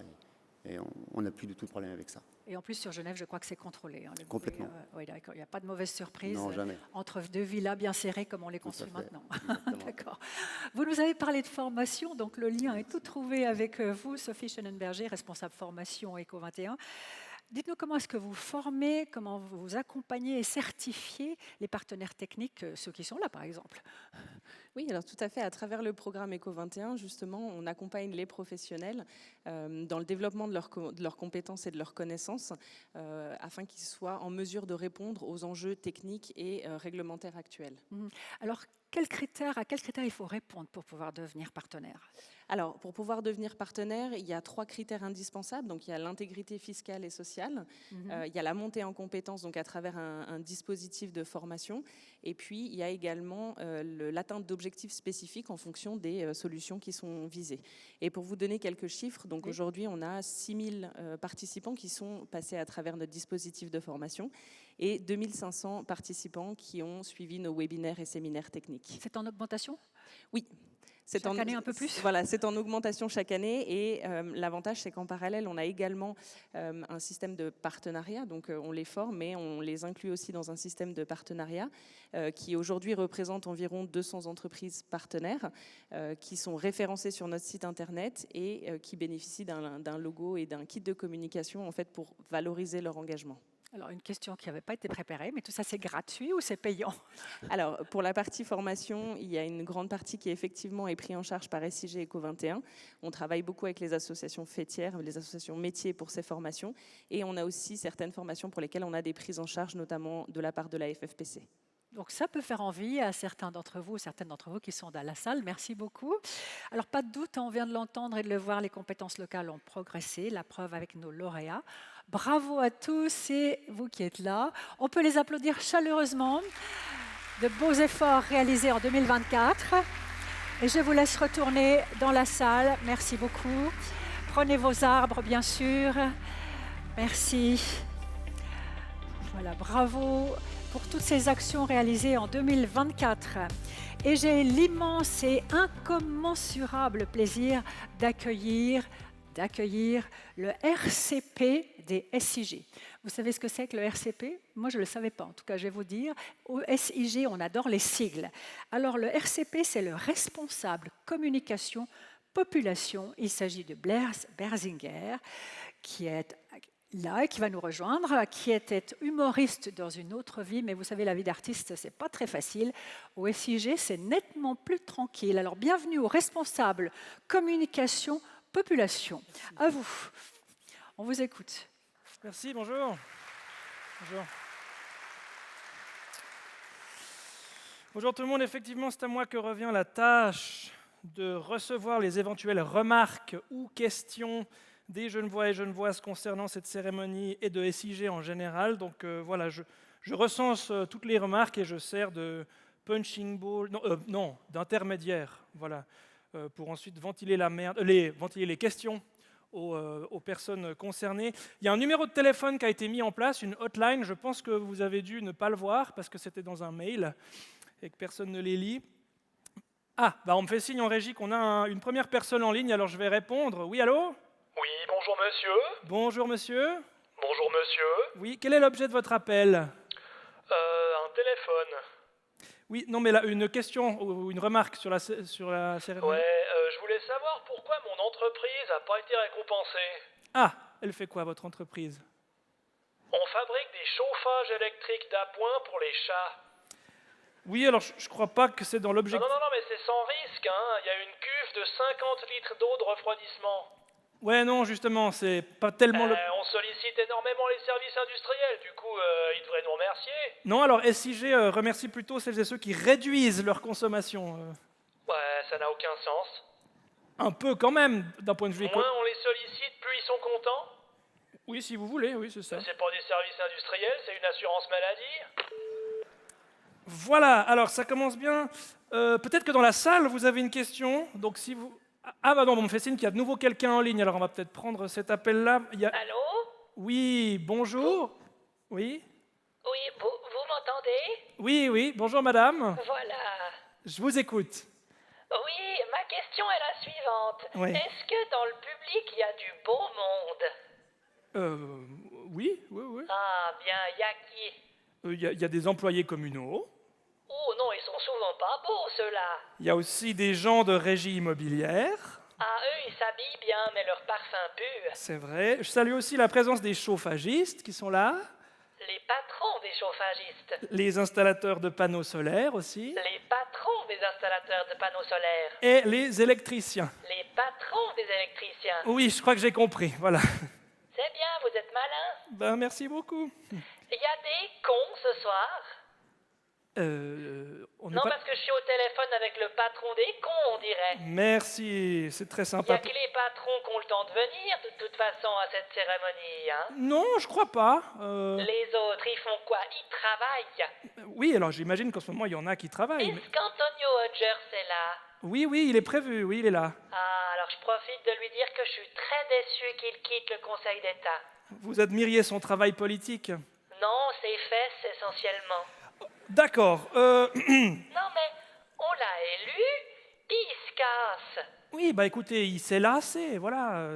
et on n'a plus du tout de problème avec ça. Et en plus, sur Genève, je crois que c'est contrôlé. Hein, complètement. Oui, d'accord. Il n'y a pas de mauvaise surprise non, jamais. Entre 2 villas bien serrées comme on les construit maintenant. D'accord. Vous nous avez parlé de formation, donc le lien est tout trouvé avec vous, Sophie Schönenberger, responsable formation Eco21. Dites-nous comment est-ce que vous formez, comment vous accompagnez et certifiez les partenaires techniques, ceux qui sont là par exemple. Oui, alors tout à fait. À travers le programme Eco21, justement, on accompagne les professionnels dans le développement de leurs compétences et de leurs connaissances afin qu'ils soient en mesure de répondre aux enjeux techniques et réglementaires actuels. Alors, à quels critères il faut répondre pour pouvoir devenir partenaire? Alors, pour pouvoir devenir partenaire, il y a 3 critères indispensables. Donc, il y a l'intégrité fiscale et sociale, il y a la montée en compétences, donc à travers un dispositif de formation, et puis il y a également l'atteinte d'objectifs spécifiques en fonction des solutions qui sont visées. Et pour vous donner quelques chiffres, donc aujourd'hui, on a 6000 participants qui sont passés à travers notre dispositif de formation et 2500 participants qui ont suivi nos webinaires et séminaires techniques. C'est en augmentation? Oui. Chaque année un peu plus? Voilà, c'est en augmentation chaque année et l'avantage c'est qu'en parallèle on a également un système de partenariat, donc on les forme mais on les inclut aussi dans un système de partenariat qui aujourd'hui représente environ 200 entreprises partenaires qui sont référencées sur notre site internet et qui bénéficient d'un logo et d'un kit de communication en fait pour valoriser leur engagement. Alors, une question qui n'avait pas été préparée, mais tout ça, c'est gratuit ou c'est payant? Alors, pour la partie formation, il y a une grande partie qui effectivement est prise en charge par SIG Eco21. On travaille beaucoup avec les associations fêtières, les associations métiers pour ces formations. Et on a aussi certaines formations pour lesquelles on a des prises en charge, notamment de la part de la FFPC. Donc ça peut faire envie à certains d'entre vous, certaines d'entre vous qui sont dans la salle. Merci beaucoup. Alors pas de doute, on vient de l'entendre et de le voir, les compétences locales ont progressé, la preuve avec nos lauréats. Bravo à tous et vous qui êtes là. On peut les applaudir chaleureusement. De beaux efforts réalisés en 2024. Et je vous laisse retourner dans la salle. Merci beaucoup. Prenez vos arbres, bien sûr. Merci. Voilà, bravo pour toutes ces actions réalisées en 2024. Et j'ai l'immense et incommensurable plaisir d'accueillir le RCP des SIG. Vous savez ce que c'est que le RCP? Moi, je ne le savais pas. En tout cas, je vais vous dire. Au SIG, on adore les sigles. Alors, le RCP, c'est le responsable communication population. Il s'agit de Blair Berzinger, qui est là et qui va nous rejoindre, qui était humoriste dans une autre vie, mais vous savez, la vie d'artiste, c'est pas très facile. Au SIG, c'est nettement plus tranquille. Alors, bienvenue au responsable communication population. À vous. On vous écoute. Merci, bonjour. Bonjour. Bonjour tout le monde. Effectivement, c'est à moi que revient la tâche de recevoir les éventuelles remarques ou questions des Genevois et Genevoises concernant cette cérémonie et de SIG en général. Donc voilà, je recense toutes les remarques et je sers de punching ball, d'intermédiaire, voilà, pour ensuite ventiler les questions aux personnes concernées. Il y a un numéro de téléphone qui a été mis en place, une hotline. Je pense que vous avez dû ne pas le voir parce que c'était dans un mail et que personne ne les lit. On me fait signe en régie qu'on a une première personne en ligne, alors je vais répondre. Oui, allô ? Oui, bonjour monsieur. Bonjour monsieur. Bonjour monsieur. Oui, quel est l'objet de votre appel ? Un téléphone. Oui, non mais là, une question ou une remarque sur la cérémonie. Ouais, je voulais savoir pourquoi mon entreprise n'a pas été récompensée. Elle fait quoi votre entreprise ? On fabrique des chauffages électriques d'appoint pour les chats. Oui, alors je crois pas que c'est dans l'objectif. Non, mais c'est sans risque, hein. Il y a une cuve de 50 litres d'eau de refroidissement. Ouais, non, justement, c'est pas tellement... On sollicite énormément les services industriels, du coup, ils devraient nous remercier. Non, alors SIG remercie plutôt celles et ceux qui réduisent leur consommation. Ouais, ça n'a aucun sens. Un peu quand même, d'un point de vue Moins on les sollicite, plus ils sont contents. Oui, si vous voulez, oui, c'est ça. C'est pas des services industriels, c'est une assurance maladie. Voilà, alors ça commence bien. Peut-être que dans la salle, vous avez une question. Donc si vous... on me fait signe qu'il y a de nouveau quelqu'un en ligne, alors on va peut-être prendre cet appel-là. Allô ? Oui, bonjour. Oui ? Oui, vous m'entendez ? Oui, bonjour madame. Voilà. Je vous écoute. Oui, ma question est la suivante. Oui. Est-ce que dans le public, il y a du beau monde ? Oui. Ah, bien, il y a qui ? Il y a des employés communaux. Oh non, ils sont souvent pas beaux, ceux-là. Il y a aussi des gens de régie immobilière. Ah, eux, ils s'habillent bien, mais leur parfum pur. C'est vrai. Je salue aussi la présence des chauffagistes qui sont là. les patrons des chauffagistes. Les installateurs de panneaux solaires aussi. Les patrons des installateurs de panneaux solaires. Et les électriciens. Les patrons des électriciens. Oui, je crois que j'ai compris, voilà. C'est bien, vous êtes malin. Ben, merci beaucoup. Il y a des cons ce soir. Non, parce que je suis au téléphone avec le patron des cons, on dirait. Merci, c'est très Il n'y sympa. a que les patrons qui ont le temps de venir, de toute façon, à cette cérémonie. Hein. Non, je crois pas. Les autres, ils font quoi? Ils travaillent. Oui, alors j'imagine qu'en ce moment, il y en a qui travaillent. Est-ce qu'Antonio Hodgers est là? Oui, il est prévu, oui, il est là. Ah, alors je profite de lui dire que je suis très déçu qu'il quitte le Conseil d'État. Vous admiriez son travail politique? Non, ses fesses, essentiellement. D'accord. Non, mais on l'a élu, puis il se casse. Oui, bah écoutez, il s'est lassé, voilà.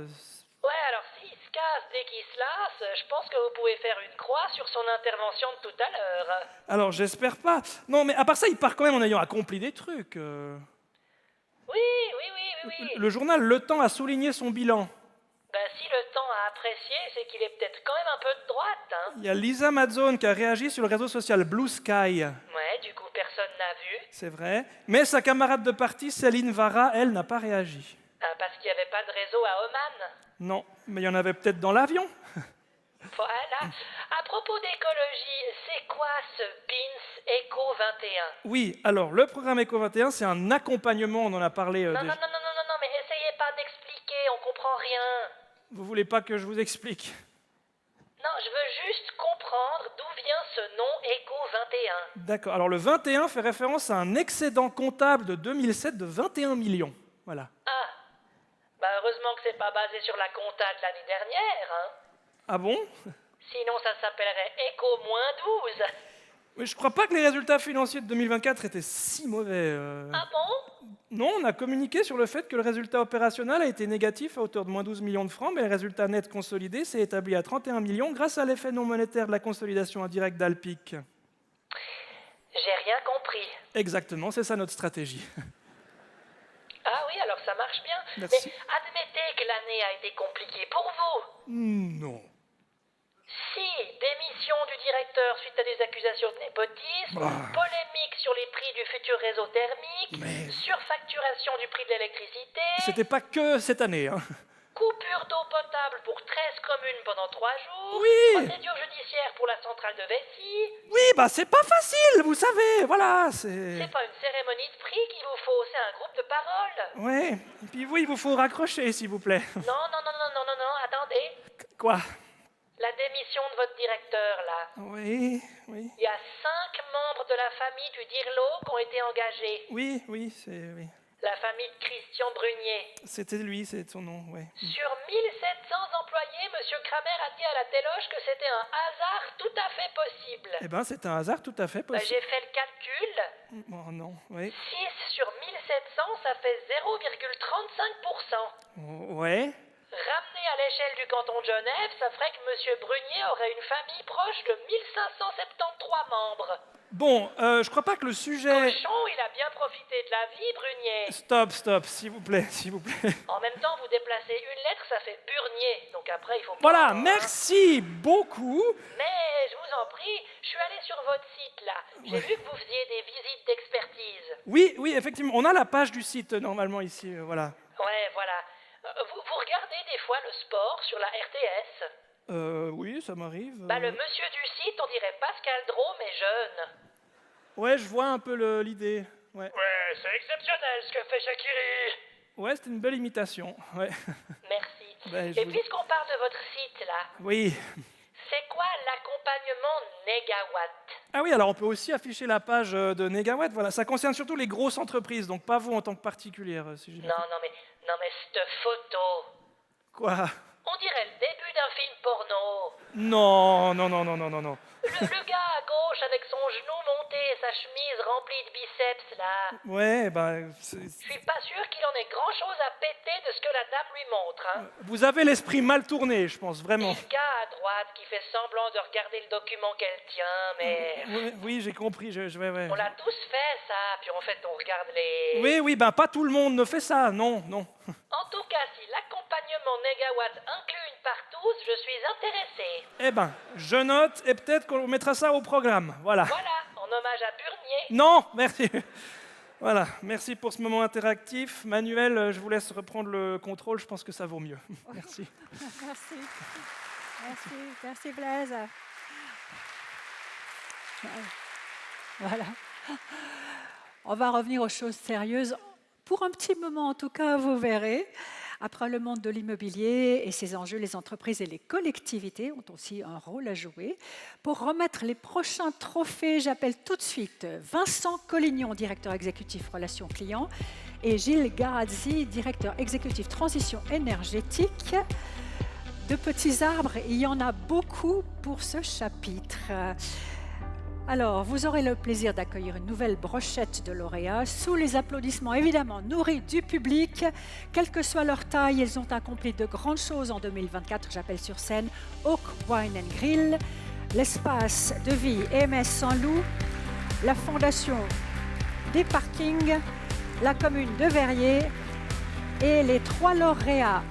Ouais, alors s'il se casse dès qu'il se lasse, je pense que vous pouvez faire une croix sur son intervention de tout à l'heure. Alors, j'espère pas. Non, mais à part ça, il part quand même en ayant accompli des trucs. Oui. Le journal Le Temps a souligné son bilan. Ben, si le temps a apprécié, c'est qu'il est peut-être quand même un peu de droite, hein. Il y a Lisa Mazzone qui a réagi sur le réseau social Blue Sky. Ouais, du coup, personne n'a vu. C'est vrai. Mais sa camarade de parti, Céline Vara, elle, n'a pas réagi. Ah, parce qu'il n'y avait pas de réseau à Oman. Non, mais il y en avait peut-être dans l'avion. Voilà. À propos d'écologie, c'est quoi ce BINS Eco 21? Oui, alors, le programme Eco 21, c'est un accompagnement, on en a parlé Non, déjà. non, mais essayez pas d'expliquer, on comprend rien. Vous voulez pas que je vous explique? Non, je veux juste comprendre d'où vient ce nom Eco 21. D'accord, alors le 21 fait référence à un excédent comptable de 2007 de 21 millions. Voilà. Ah, bah heureusement que c'est pas basé sur la compta de l'année dernière, hein. Ah bon? Sinon ça s'appellerait Eco moins 12. Mais je crois pas que les résultats financiers de 2024 étaient si mauvais. Ah bon? Non, on a communiqué sur le fait que le résultat opérationnel a été négatif à hauteur de moins 12 millions de francs, mais le résultat net consolidé s'est établi à 31 millions grâce à l'effet non monétaire de la consolidation indirecte d'Alpic. J'ai rien compris. Exactement, c'est ça notre stratégie. Ah oui, alors ça marche bien. Merci. Mais admettez que l'année a été compliquée pour vous. Non. Si, démission du directeur suite à des accusations de népotisme, polémique sur les prix du futur réseau thermique, surfacturation du prix de l'électricité, C'était pas que cette année, hein. coupure d'eau potable pour 13 communes pendant 3 jours, Oui. procédure judiciaire pour la centrale de Vessy. Oui, bah c'est pas facile, vous savez, voilà, c'est... C'est pas une cérémonie de prix qu'il vous faut, c'est un groupe de parole. Ouais, et puis vous, il vous faut raccrocher, s'il vous plaît. Non, attendez. Quoi? La démission de votre directeur, là. Oui. Il y a 5 membres de la famille du Dirlo qui ont été engagés. Oui, oui. La famille de Christian Brunier. C'était lui, c'est son nom, ouais. Sur 1700 employés, M. Kramer a dit à la téloche que c'était un hasard tout à fait possible. Eh ben, c'est un hasard tout à fait possible. J'ai fait le calcul. Oh non, oui. 6 sur 1700, ça fait 0,35%. Ouais. Ramené à l'échelle du canton de Genève, ça ferait que M. Brunier aurait une famille proche de 1573 membres. Bon, je crois pas que le sujet... Cochon, il a bien profité de la vie, Brunier. Stop, s'il vous plaît. En même temps, vous déplacez une lettre, ça fait Burnier. Donc après, il faut... Voilà, merci beaucoup. Mais, je vous en prie, je suis allé sur votre site, là. J'ai vu que vous faisiez des visites d'expertise. Oui, effectivement, on a la page du site, normalement, ici, voilà. Ouais, voilà. Vous regardez des fois le sport sur la RTS? Oui, ça m'arrive. Bah, le monsieur du site, on dirait Pascal Drot, mais jeune. Ouais, je vois un peu l'idée, ouais. Ouais, c'est exceptionnel ce que fait Shaqiri. Ouais, c'était une belle imitation, ouais. Merci. Et puisqu'on parle de votre site, là... Oui. C'est quoi l'accompagnement Négawatt? Ah oui, alors on peut aussi afficher la page de Négawatt, voilà. Ça concerne surtout les grosses entreprises, donc pas vous en tant que particulière, si j'ai bien compris. Non mais cette photo... Quoi? On dirait le début d'un film porno. Non. Le gars à gauche avec son genou monté et sa chemise remplie de biceps, là. Ouais, Je suis pas sûr qu'il en ait grand-chose à péter de ce que la dame lui montre, hein. Vous avez l'esprit mal tourné, je pense, vraiment. Le gars à droite qui fait semblant de regarder le document qu'elle tient, mais... Oui, j'ai compris, ouais. On l'a tous fait, ça, puis en fait, on regarde les... Oui, pas tout le monde ne fait ça, non. En tout cas, si l'accompagnement Négawatt inclut une par tous, je suis intéressée. Eh ben, je note et peut-être qu'on mettra ça au programme. Voilà. Voilà, en hommage à Burnier. Non, merci. Voilà, merci pour ce moment interactif. Manuel, je vous laisse reprendre le contrôle, je pense que ça vaut mieux. Merci. Merci. Merci Blaise. Voilà. On va revenir aux choses sérieuses. Pour un petit moment, en tout cas, vous verrez. Après le monde de l'immobilier et ses enjeux, les entreprises et les collectivités ont aussi un rôle à jouer. Pour remettre les prochains trophées, j'appelle tout de suite Vincent Collignon, directeur exécutif Relations Clients, et Gilles Garazzi, directeur exécutif Transition énergétique. De petits arbres, il y en a beaucoup pour ce chapitre. Alors, vous aurez le plaisir d'accueillir une nouvelle brochette de lauréats sous les applaudissements évidemment nourris du public. Quelle que soit leur taille, ils ont accompli de grandes choses en 2024. J'appelle sur scène Oak Wine & Grill, l'espace de vie EMS Saint-Loup, la fondation des parkings, la commune de Verrier et les 3 lauréats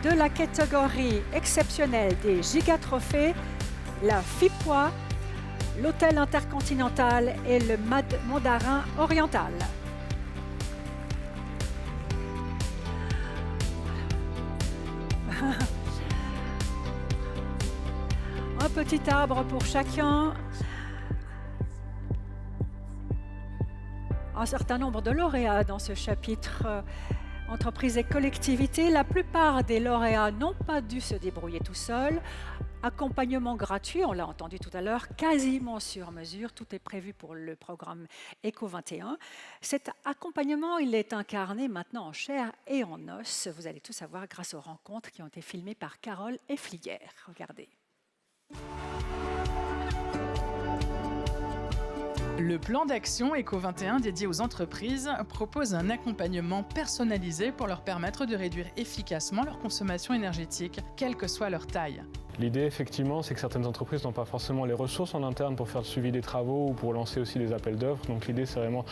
de la catégorie exceptionnelle des gigatrophées, la FIPOA, l'Hôtel Intercontinental et le Mandarin Oriental. Un petit arbre pour chacun. Un certain nombre de lauréats dans ce chapitre. Entreprises et collectivités, la plupart des lauréats n'ont pas dû se débrouiller tout seuls. Accompagnement gratuit, on l'a entendu tout à l'heure, quasiment sur mesure. Tout est prévu pour le programme ECO21. Cet accompagnement, il est incarné maintenant en chair et en os. Vous allez tout savoir grâce aux rencontres qui ont été filmées par Carole et Fliguer. Regardez. Le plan d'action ECO21 dédié aux entreprises propose un accompagnement personnalisé pour leur permettre de réduire efficacement leur consommation énergétique, quelle que soit leur taille. L'idée, effectivement, c'est que certaines entreprises n'ont pas forcément les ressources en interne pour faire le suivi des travaux ou pour lancer aussi des appels d'offres. Donc l'idée, c'est vraiment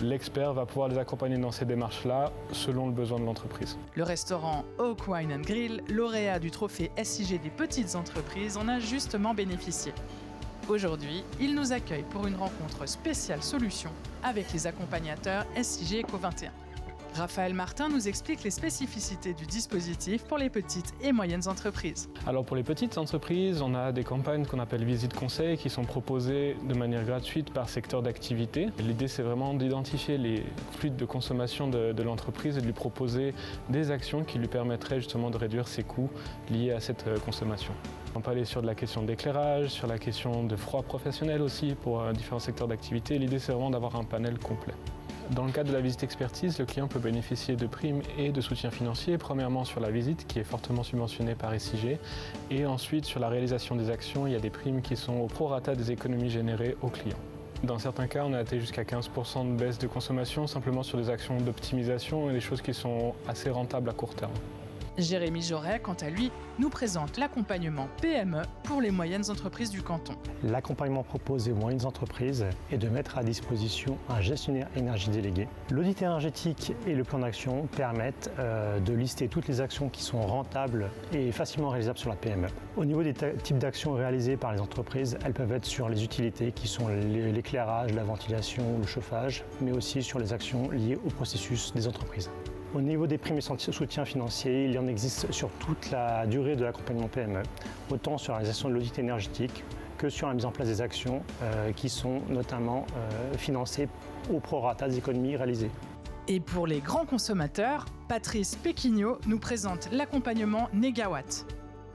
l'expert va pouvoir les accompagner dans ces démarches-là selon le besoin de l'entreprise. Le restaurant Oak Wine & Grill, lauréat du trophée SIG des petites entreprises, en a justement bénéficié. Aujourd'hui, il nous accueille pour une rencontre spéciale solution avec les accompagnateurs SIG ECO21. Raphaël Martin nous explique les spécificités du dispositif pour les petites et moyennes entreprises. Alors pour les petites entreprises, on a des campagnes qu'on appelle visites conseils qui sont proposées de manière gratuite par secteur d'activité. L'idée, c'est vraiment d'identifier les fluides de consommation de l'entreprise et de lui proposer des actions qui lui permettraient justement de réduire ses coûts liés à cette consommation. On peut aller sur de la question d'éclairage, sur la question de froid professionnel aussi pour différents secteurs d'activité. L'idée, c'est vraiment d'avoir un panel complet. Dans le cadre de la visite expertise, le client peut bénéficier de primes et de soutien financier, premièrement sur la visite qui est fortement subventionnée par SIG, et ensuite sur la réalisation des actions, il y a des primes qui sont au prorata des économies générées aux clients. Dans certains cas, on a été jusqu'à 15% de baisse de consommation simplement sur des actions d'optimisation et des choses qui sont assez rentables à court terme. Jérémy Joret, quant à lui, nous présente l'accompagnement PME pour les moyennes entreprises du canton. L'accompagnement proposé aux moyennes entreprises est de mettre à disposition un gestionnaire énergie délégué. L'audit énergétique et le plan d'action permettent de lister toutes les actions qui sont rentables et facilement réalisables sur la PME. Au niveau des types d'actions réalisées par les entreprises, elles peuvent être sur les utilités qui sont l'éclairage, la ventilation, le chauffage, mais aussi sur les actions liées au processus des entreprises. Au niveau des primes et soutiens financiers, il y en existe sur toute la durée de l'accompagnement PME, autant sur la réalisation de l'audit énergétique que sur la mise en place des actions qui sont notamment financées au prorata des économies réalisées. Et pour les grands consommateurs, Patrice Péquignot nous présente l'accompagnement Négawatt.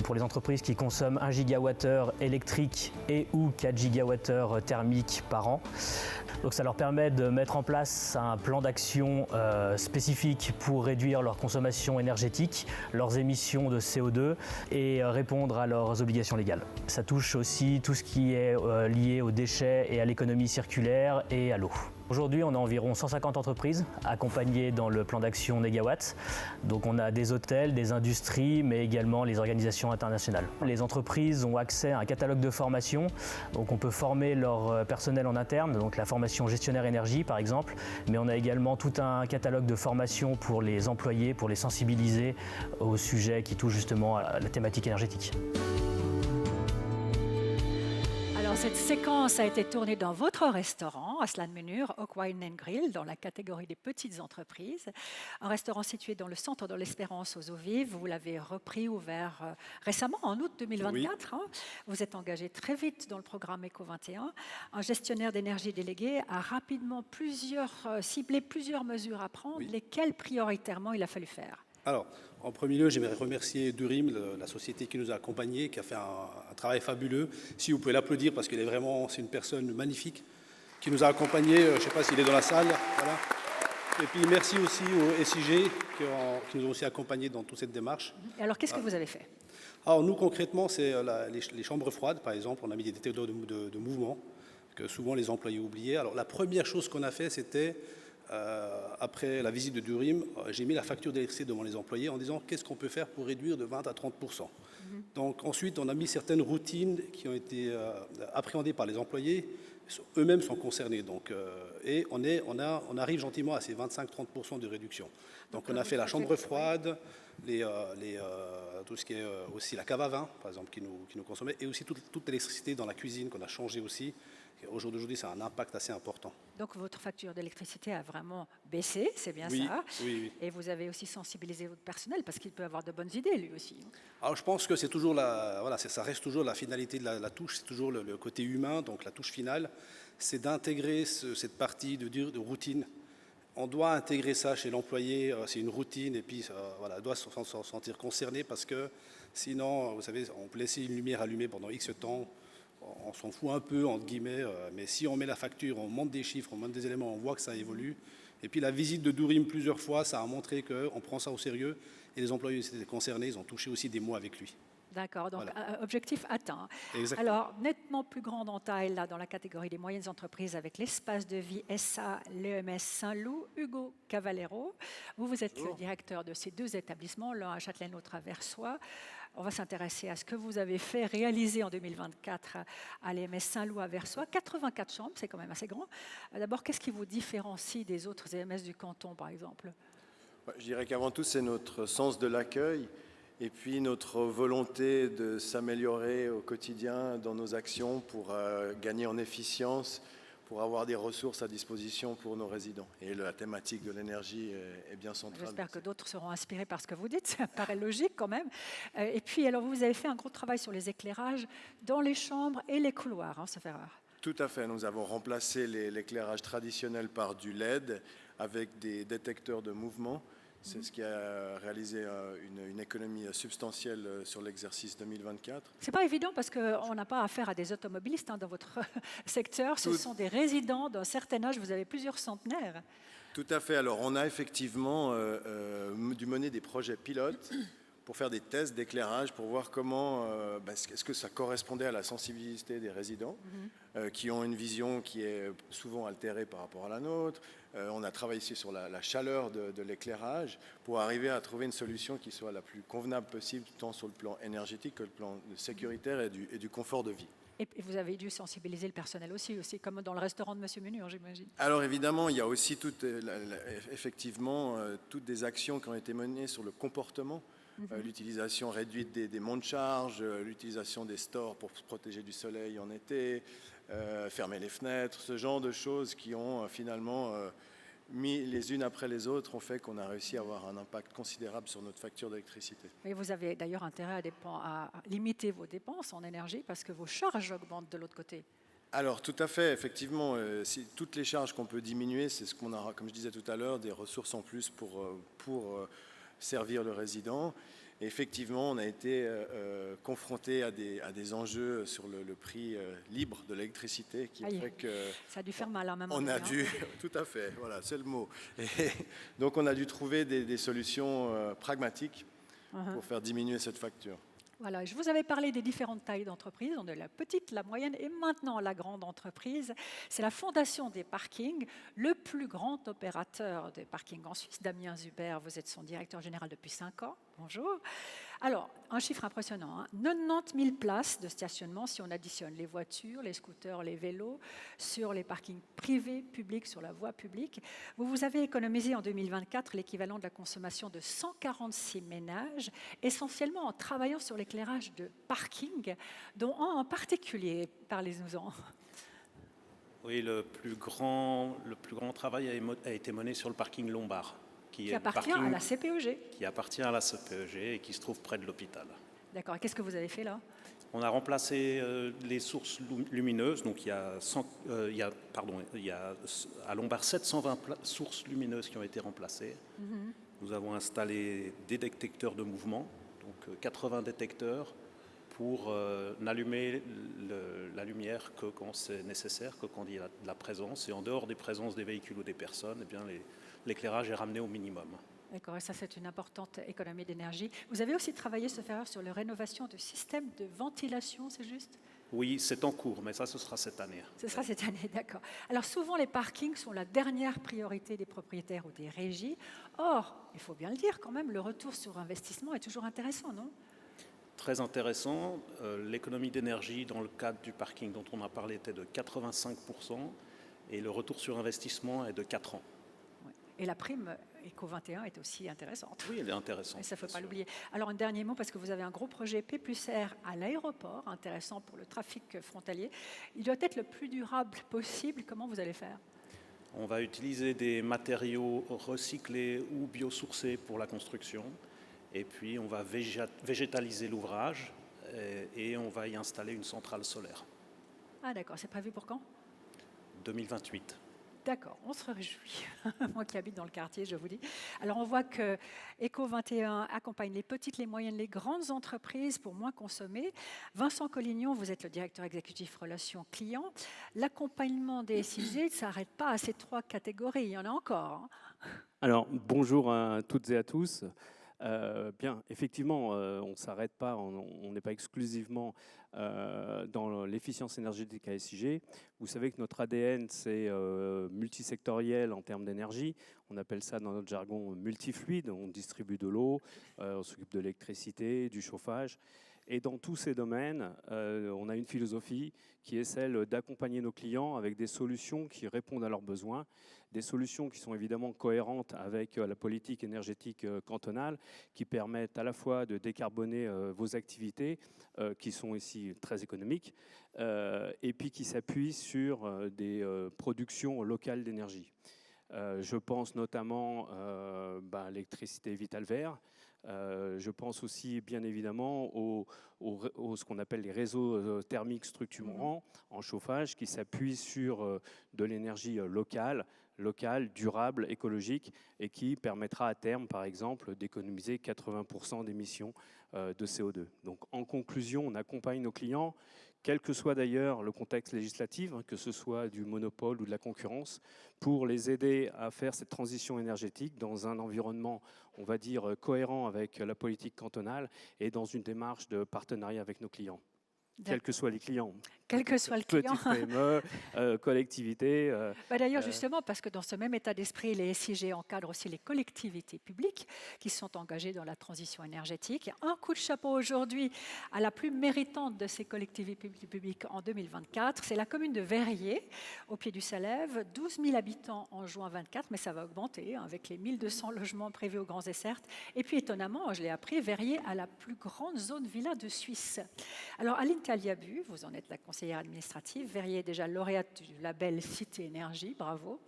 Pour les entreprises qui consomment 1 gigawattheure électrique et ou 4 gigawattheures thermiques par an. Donc ça leur permet de mettre en place un plan d'action spécifique pour réduire leur consommation énergétique, leurs émissions de CO2 et répondre à leurs obligations légales. Ça touche aussi tout ce qui est lié aux déchets et à l'économie circulaire et à l'eau. Aujourd'hui, on a environ 150 entreprises accompagnées dans le plan d'action Négawatt. Donc on a des hôtels, des industries, mais également les organisations internationales. Les entreprises ont accès à un catalogue de formation. Donc on peut former leur personnel en interne, donc la formation gestionnaire énergie par exemple. Mais on a également tout un catalogue de formation pour les employés, pour les sensibiliser aux sujets qui touchent justement à la thématique énergétique. Alors, cette séquence a été tournée dans votre restaurant, Aslan Menur, Oak Wine and Grill, dans la catégorie des petites entreprises. Un restaurant situé dans le centre de l'Espérance aux Eaux Vives. Vous l'avez repris, ouvert récemment, en août 2024. Oui. Vous êtes engagé très vite dans le programme Eco21. Un gestionnaire d'énergie délégué a rapidement ciblé plusieurs mesures à prendre. Oui. Lesquelles prioritairement il a fallu faire? Alors, en premier lieu, j'aimerais remercier Durim, la société qui nous a accompagnés, qui a fait un travail fabuleux. Si vous pouvez l'applaudir, parce qu'il est vraiment, c'est une personne magnifique, qui nous a accompagnés. Je ne sais pas s'il est dans la salle. Voilà. Et puis merci aussi au SIG, qui nous ont aussi accompagnés dans toute cette démarche. Et alors, qu'est-ce que vous avez fait? Alors, nous, concrètement, c'est les chambres froides, par exemple. On a mis des détecteurs de mouvement, que souvent les employés oubliaient. Alors, la première chose qu'on a fait, c'était... après la visite de Durim, j'ai mis la facture d'électricité devant les employés en disant qu'est-ce qu'on peut faire pour réduire de 20 à 30%. Donc ensuite, on a mis certaines routines qui ont été appréhendées par les employés, eux-mêmes sont concernés. Donc, et on arrive gentiment à ces 25-30% de réduction. Donc on a fait la chambre froide, tout ce qui est aussi la cave à vin, par exemple, qui nous consommait, et aussi toute l'électricité dans la cuisine qu'on a changé aussi. Aujourd'hui, ça a un impact assez important. Donc, votre facture d'électricité a vraiment baissé, c'est bien ça. Oui. Et vous avez aussi sensibilisé votre personnel, parce qu'il peut avoir de bonnes idées, lui aussi. Alors, je pense que c'est toujours ça reste toujours la finalité de la touche, c'est toujours le côté humain, donc la touche finale, c'est d'intégrer cette partie de routine. On doit intégrer ça chez l'employé, c'est une routine, et puis elle doit se sentir concernée, parce que sinon, vous savez, on peut laisser une lumière allumée pendant X temps. On s'en fout un peu, entre guillemets, mais si on met la facture, on monte des chiffres, on monte des éléments, on voit que ça évolue. Et puis la visite de Durim plusieurs fois, ça a montré qu'on prend ça au sérieux. Et les employés étaient concernés, ils ont touché aussi des mois avec lui. D'accord, donc voilà. Objectif atteint. Exactement. Alors, nettement plus grande en taille, là, dans la catégorie des moyennes entreprises, avec l'Espace de Vie SA, l'EMS Saint-Loup, Hugo Cavallero. Vous êtes le directeur de ces deux établissements, l'un à Châtelaine, l'autre à Versoix. On va s'intéresser à ce que vous avez fait, réaliser en 2024 à l'EMS Saint-Loup à Versoix. 84 chambres, c'est quand même assez grand. D'abord, qu'est-ce qui vous différencie des autres EMS du canton, par exemple? Je dirais qu'avant tout, c'est notre sens de l'accueil et puis notre volonté de s'améliorer au quotidien dans nos actions pour gagner en efficience, pour avoir des ressources à disposition pour nos résidents. Et la thématique de l'énergie est bien centrale. J'espère que d'autres seront inspirés par ce que vous dites, ça paraît logique quand même. Et puis, alors, vous avez fait un gros travail sur les éclairages dans les chambres et les couloirs, ça fait rare. Tout à fait, nous avons remplacé l'éclairage traditionnel par du LED avec des détecteurs de mouvement. C'est ce qui a réalisé une économie substantielle sur l'exercice 2024. C'est pas évident parce qu'on n'a pas affaire à des automobilistes dans votre secteur. Ce sont des résidents d'un certain âge. Vous avez plusieurs centenaires. Tout à fait. Alors, on a effectivement dû mener des projets pilotes pour faire des tests d'éclairage, pour voir comment, est-ce que ça correspondait à la sensibilité des résidents, qui ont une vision qui est souvent altérée par rapport à la nôtre. On a travaillé ici sur la chaleur de l'éclairage pour arriver à trouver une solution qui soit la plus convenable possible, tant sur le plan énergétique que le plan sécuritaire et du confort de vie. Et vous avez dû sensibiliser le personnel aussi comme dans le restaurant de M. Menur, j'imagine. Alors évidemment, il y a aussi effectivement toutes des actions qui ont été menées sur le comportement. L'utilisation réduite des monts de charge, l'utilisation des stores pour se protéger du soleil en été, fermer les fenêtres, ce genre de choses qui ont finalement mis les unes après les autres ont fait qu'on a réussi à avoir un impact considérable sur notre facture d'électricité. Et vous avez d'ailleurs intérêt à limiter vos dépenses en énergie parce que vos charges augmentent de l'autre côté. Alors tout à fait, effectivement, toutes les charges qu'on peut diminuer, c'est ce qu'on a, comme je disais tout à l'heure, des ressources en plus pour servir le résident. Et effectivement, on a été confronté à des enjeux sur le prix libre de l'électricité qui fait que ça a dû faire mal à un moment. On a dû, tout à fait, voilà, c'est le mot. Et donc on a dû trouver des solutions pragmatiques pour faire diminuer cette facture. Voilà, je vous avais parlé des différentes tailles d'entreprise. On a la petite, la moyenne et maintenant la grande entreprise. C'est la Fondation des parkings, le plus grand opérateur des parkings en Suisse. Damien Zuber, vous êtes son directeur général depuis 5 ans. Bonjour. Alors, un chiffre impressionnant, hein. 90 000 places de stationnement si on additionne les voitures, les scooters, les vélos, sur les parkings privés, publics, sur la voie publique. Vous avez économisé en 2024 l'équivalent de la consommation de 146 ménages, essentiellement en travaillant sur l'éclairage de parking, dont un en particulier. Parlez-nous-en. Oui, le plus grand travail a été mené sur le parking Lombard. Qui appartient à la CPEG. Qui appartient à la CPEG et qui se trouve près de l'hôpital. D'accord. Et qu'est-ce que vous avez fait là? On a remplacé les sources lumineuses. Donc il y a à Lombard 720 sources lumineuses qui ont été remplacées. Nous avons installé des détecteurs de mouvement, donc 80 détecteurs pour n'allumer la lumière que quand c'est nécessaire, que quand il y a de la présence. Et en dehors des présences des véhicules ou des personnes, eh bien, l'éclairage est ramené au minimum. D'accord, et ça c'est une importante économie d'énergie. Vous avez aussi travaillé, sauf erreur, sur la rénovation de systèmes de ventilation, c'est juste? Oui, c'est en cours, mais ça, ce sera cette année. Ce sera cette année, d'accord. Alors souvent, les parkings sont la dernière priorité des propriétaires ou des régies. Or, il faut bien le dire quand même, le retour sur investissement est toujours intéressant, non? Très intéressant. L'économie d'énergie dans le cadre du parking dont on a parlé était de 85% et le retour sur investissement est de 4 ans. Et la prime Eco21 est aussi intéressante. Oui, elle est intéressante. Et ça ne faut pas l'oublier. Alors, un dernier mot, parce que vous avez un gros projet P+R à l'aéroport, intéressant pour le trafic frontalier. Il doit être le plus durable possible. Comment vous allez faire? On va utiliser des matériaux recyclés ou biosourcés pour la construction. Et puis, on va végétaliser l'ouvrage et on va y installer une centrale solaire. Ah d'accord, c'est prévu pour quand? 2028. D'accord, on se réjouit. Moi qui habite dans le quartier, je vous dis. Alors on voit que Eco21 accompagne les petites, les moyennes, les grandes entreprises pour moins consommer. Vincent Collignon, vous êtes le directeur exécutif relations clients. L'accompagnement des SIG ne s'arrête pas à ces 3 catégories, il y en a encore. Hein. Alors bonjour à toutes et à tous. Bien, effectivement, on ne s'arrête pas, on n'est pas exclusivement dans l'efficience énergétique à SIG. Vous savez que notre ADN, c'est multisectoriel en termes d'énergie. On appelle ça dans notre jargon multifluide. On distribue de l'eau, on s'occupe de l'électricité, du chauffage. Et dans tous ces domaines, on a une philosophie qui est celle d'accompagner nos clients avec des solutions qui répondent à leurs besoins, des solutions qui sont évidemment cohérentes avec la politique énergétique cantonale, qui permettent à la fois de décarboner vos activités, qui sont ici très économiques, et puis qui s'appuient sur des productions locales d'énergie. Je pense notamment à l'électricité Vital Vert. Je pense aussi bien évidemment aux ce qu'on appelle les réseaux thermiques structurants en chauffage qui s'appuient sur de l'énergie locale, durable, écologique et qui permettra à terme, par exemple, d'économiser 80% d'émissions de CO2. Donc en conclusion, on accompagne nos clients, quel que soit d'ailleurs le contexte législatif, que ce soit du monopole ou de la concurrence, pour les aider à faire cette transition énergétique dans un environnement, on va dire, cohérent avec la politique cantonale et dans une démarche de partenariat avec nos clients. Quels que soient les clients. Quel que soit le client. Petites PME, collectivités. D'ailleurs, justement, parce que dans ce même état d'esprit, les SIG encadrent aussi les collectivités publiques qui sont engagées dans la transition énergétique. Un coup de chapeau aujourd'hui à la plus méritante de ces collectivités publiques en 2024, c'est la commune de Verrier, au pied du Salève. 12 000 habitants en juin 24, mais ça va augmenter avec les 1200 logements prévus aux Grands Essertes. Et puis, étonnamment, je l'ai appris, Verrier a la plus grande zone villa de Suisse. Alors, Aline Caliabu, vous en êtes la conseillère administrative. Verrier est déjà lauréate du label Cité Énergie, bravo.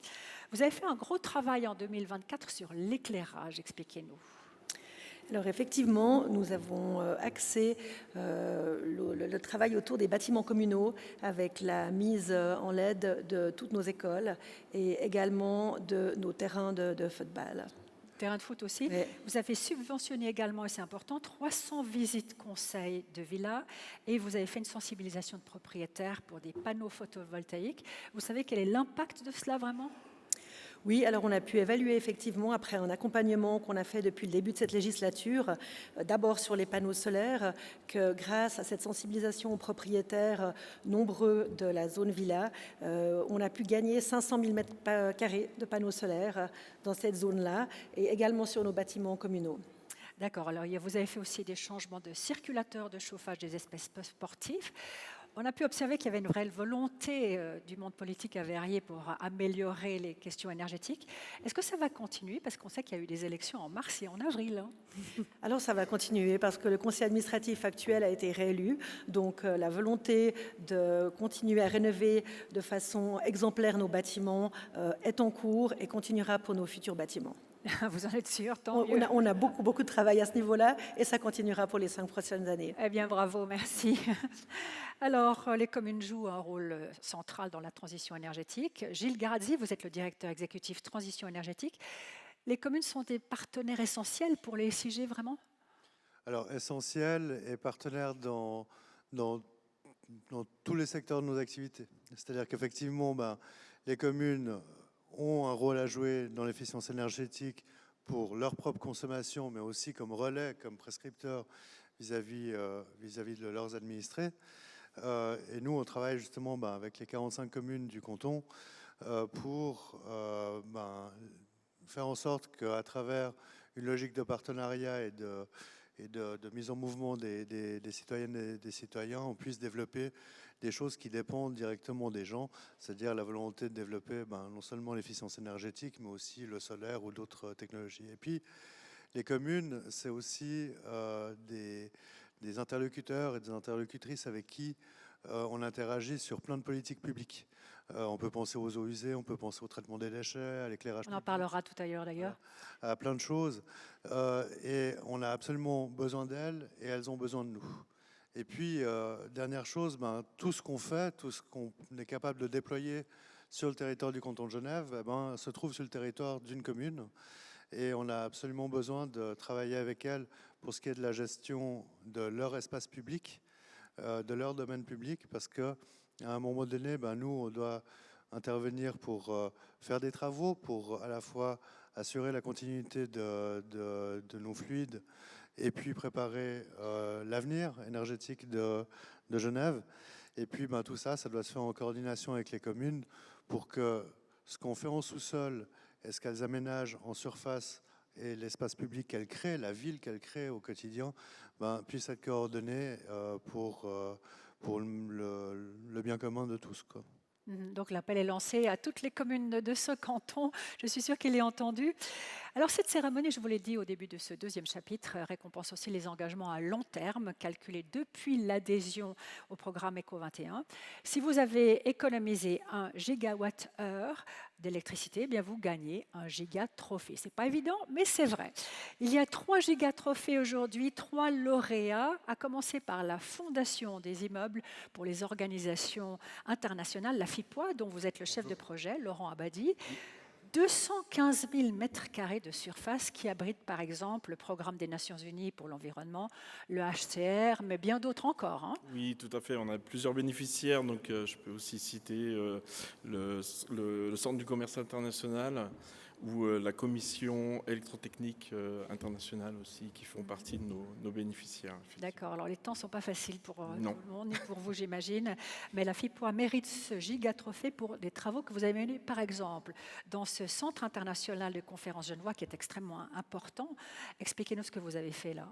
Vous avez fait un gros travail en 2024 sur l'éclairage, expliquez-nous. Alors effectivement, nous avons axé le travail autour des bâtiments communaux avec la mise en LED de toutes nos écoles et également de nos terrains de football. Terrain de foot aussi. Oui. Vous avez subventionné également, et c'est important, 300 visites conseils de villas et vous avez fait une sensibilisation de propriétaires pour des panneaux photovoltaïques. Vous savez quel est l'impact de cela vraiment ? Oui, alors on a pu évaluer effectivement, après un accompagnement qu'on a fait depuis le début de cette législature, d'abord sur les panneaux solaires, que grâce à cette sensibilisation aux propriétaires nombreux de la zone villa, on a pu gagner 500 000 mètres carrés de panneaux solaires dans cette zone-là, et également sur nos bâtiments communaux. D'accord, alors vous avez fait aussi des changements de circulateurs de chauffage des espaces sportifs. On a pu observer qu'il y avait une vraie volonté du monde politique à Verrières pour améliorer les questions énergétiques. Est-ce que ça va continuer? Parce qu'on sait qu'il y a eu des élections en mars et en avril. Alors ça va continuer parce que le conseil administratif actuel a été réélu. Donc la volonté de continuer à rénover de façon exemplaire nos bâtiments est en cours et continuera pour nos futurs bâtiments. Vous en êtes sûr? Tant mieux. On a beaucoup de travail à ce niveau-là et ça continuera pour les 5 prochaines années. Eh bien, bravo, merci. Alors, les communes jouent un rôle central dans la transition énergétique. Gilles Garazzi, vous êtes le directeur exécutif transition énergétique. Les communes sont des partenaires essentiels pour les SIG, vraiment? Alors, essentiels et partenaires dans tous les secteurs de nos activités. C'est-à-dire qu'effectivement, les communes ont un rôle à jouer dans l'efficience énergétique pour leur propre consommation, mais aussi comme relais, comme prescripteurs vis-à-vis de leurs administrés. Et nous, on travaille justement avec les 45 communes du canton pour faire en sorte qu'à travers une logique de partenariat et de mise en mouvement des citoyennes et des citoyens, on puisse développer des choses qui dépendent directement des gens, c'est-à-dire la volonté de développer non seulement l'efficience énergétique, mais aussi le solaire ou d'autres technologies. Et puis, les communes, c'est aussi des interlocuteurs et des interlocutrices avec qui on interagit sur plein de politiques publiques. On peut penser aux eaux usées, on peut penser au traitement des déchets, à l'éclairage public. On en parlera tout à l'heure d'ailleurs. À plein de choses. Et on a absolument besoin d'elles et elles ont besoin de nous. Et puis, dernière chose, tout ce qu'on fait, tout ce qu'on est capable de déployer sur le territoire du canton de Genève, se trouve sur le territoire d'une commune. Et on a absolument besoin de travailler avec elles pour ce qui est de la gestion de leur espace public, de leur domaine public, parce qu'à un moment donné, nous, on doit intervenir pour faire des travaux, pour à la fois assurer la continuité de nos fluides et puis préparer l'avenir énergétique de Genève. Et puis tout ça, ça doit se faire en coordination avec les communes pour que ce qu'on fait en sous-sol et ce qu'elles aménagent en surface et l'espace public qu'elles créent, la ville qu'elles créent au quotidien, puisse être coordonné pour le bien commun de tous, quoi. Donc l'appel est lancé à toutes les communes de ce canton. Je suis sûre qu'il est entendu. Alors cette cérémonie, je vous l'ai dit au début de ce deuxième chapitre, récompense aussi les engagements à long terme calculés depuis l'adhésion au programme ECO21. Si vous avez économisé 1 gigawatt-heure d'électricité, eh bien vous gagnez 1 giga-trophée. C'est pas évident, mais c'est vrai. Il y a 3 giga-trophées aujourd'hui, 3 lauréats, à commencer par la Fondation des immeubles pour les organisations internationales, la FIPOA, dont vous êtes le chef de projet, Laurent Abadi. 215 000 mètres carrés de surface qui abritent par exemple le programme des Nations Unies pour l'environnement, le HCR, mais bien d'autres encore. Hein. Oui, tout à fait. On a plusieurs bénéficiaires. Donc, je peux aussi citer le Centre du commerce international ou la Commission électrotechnique internationale aussi, qui font partie de nos bénéficiaires. D'accord. Alors, les temps ne sont pas faciles pour tout Non. le monde, ni pour vous, j'imagine. Mais la FIPOA mérite ce giga-trophée pour des travaux que vous avez menés, par exemple, dans ce centre international de conférences genevois qui est extrêmement important. Expliquez-nous ce que vous avez fait là.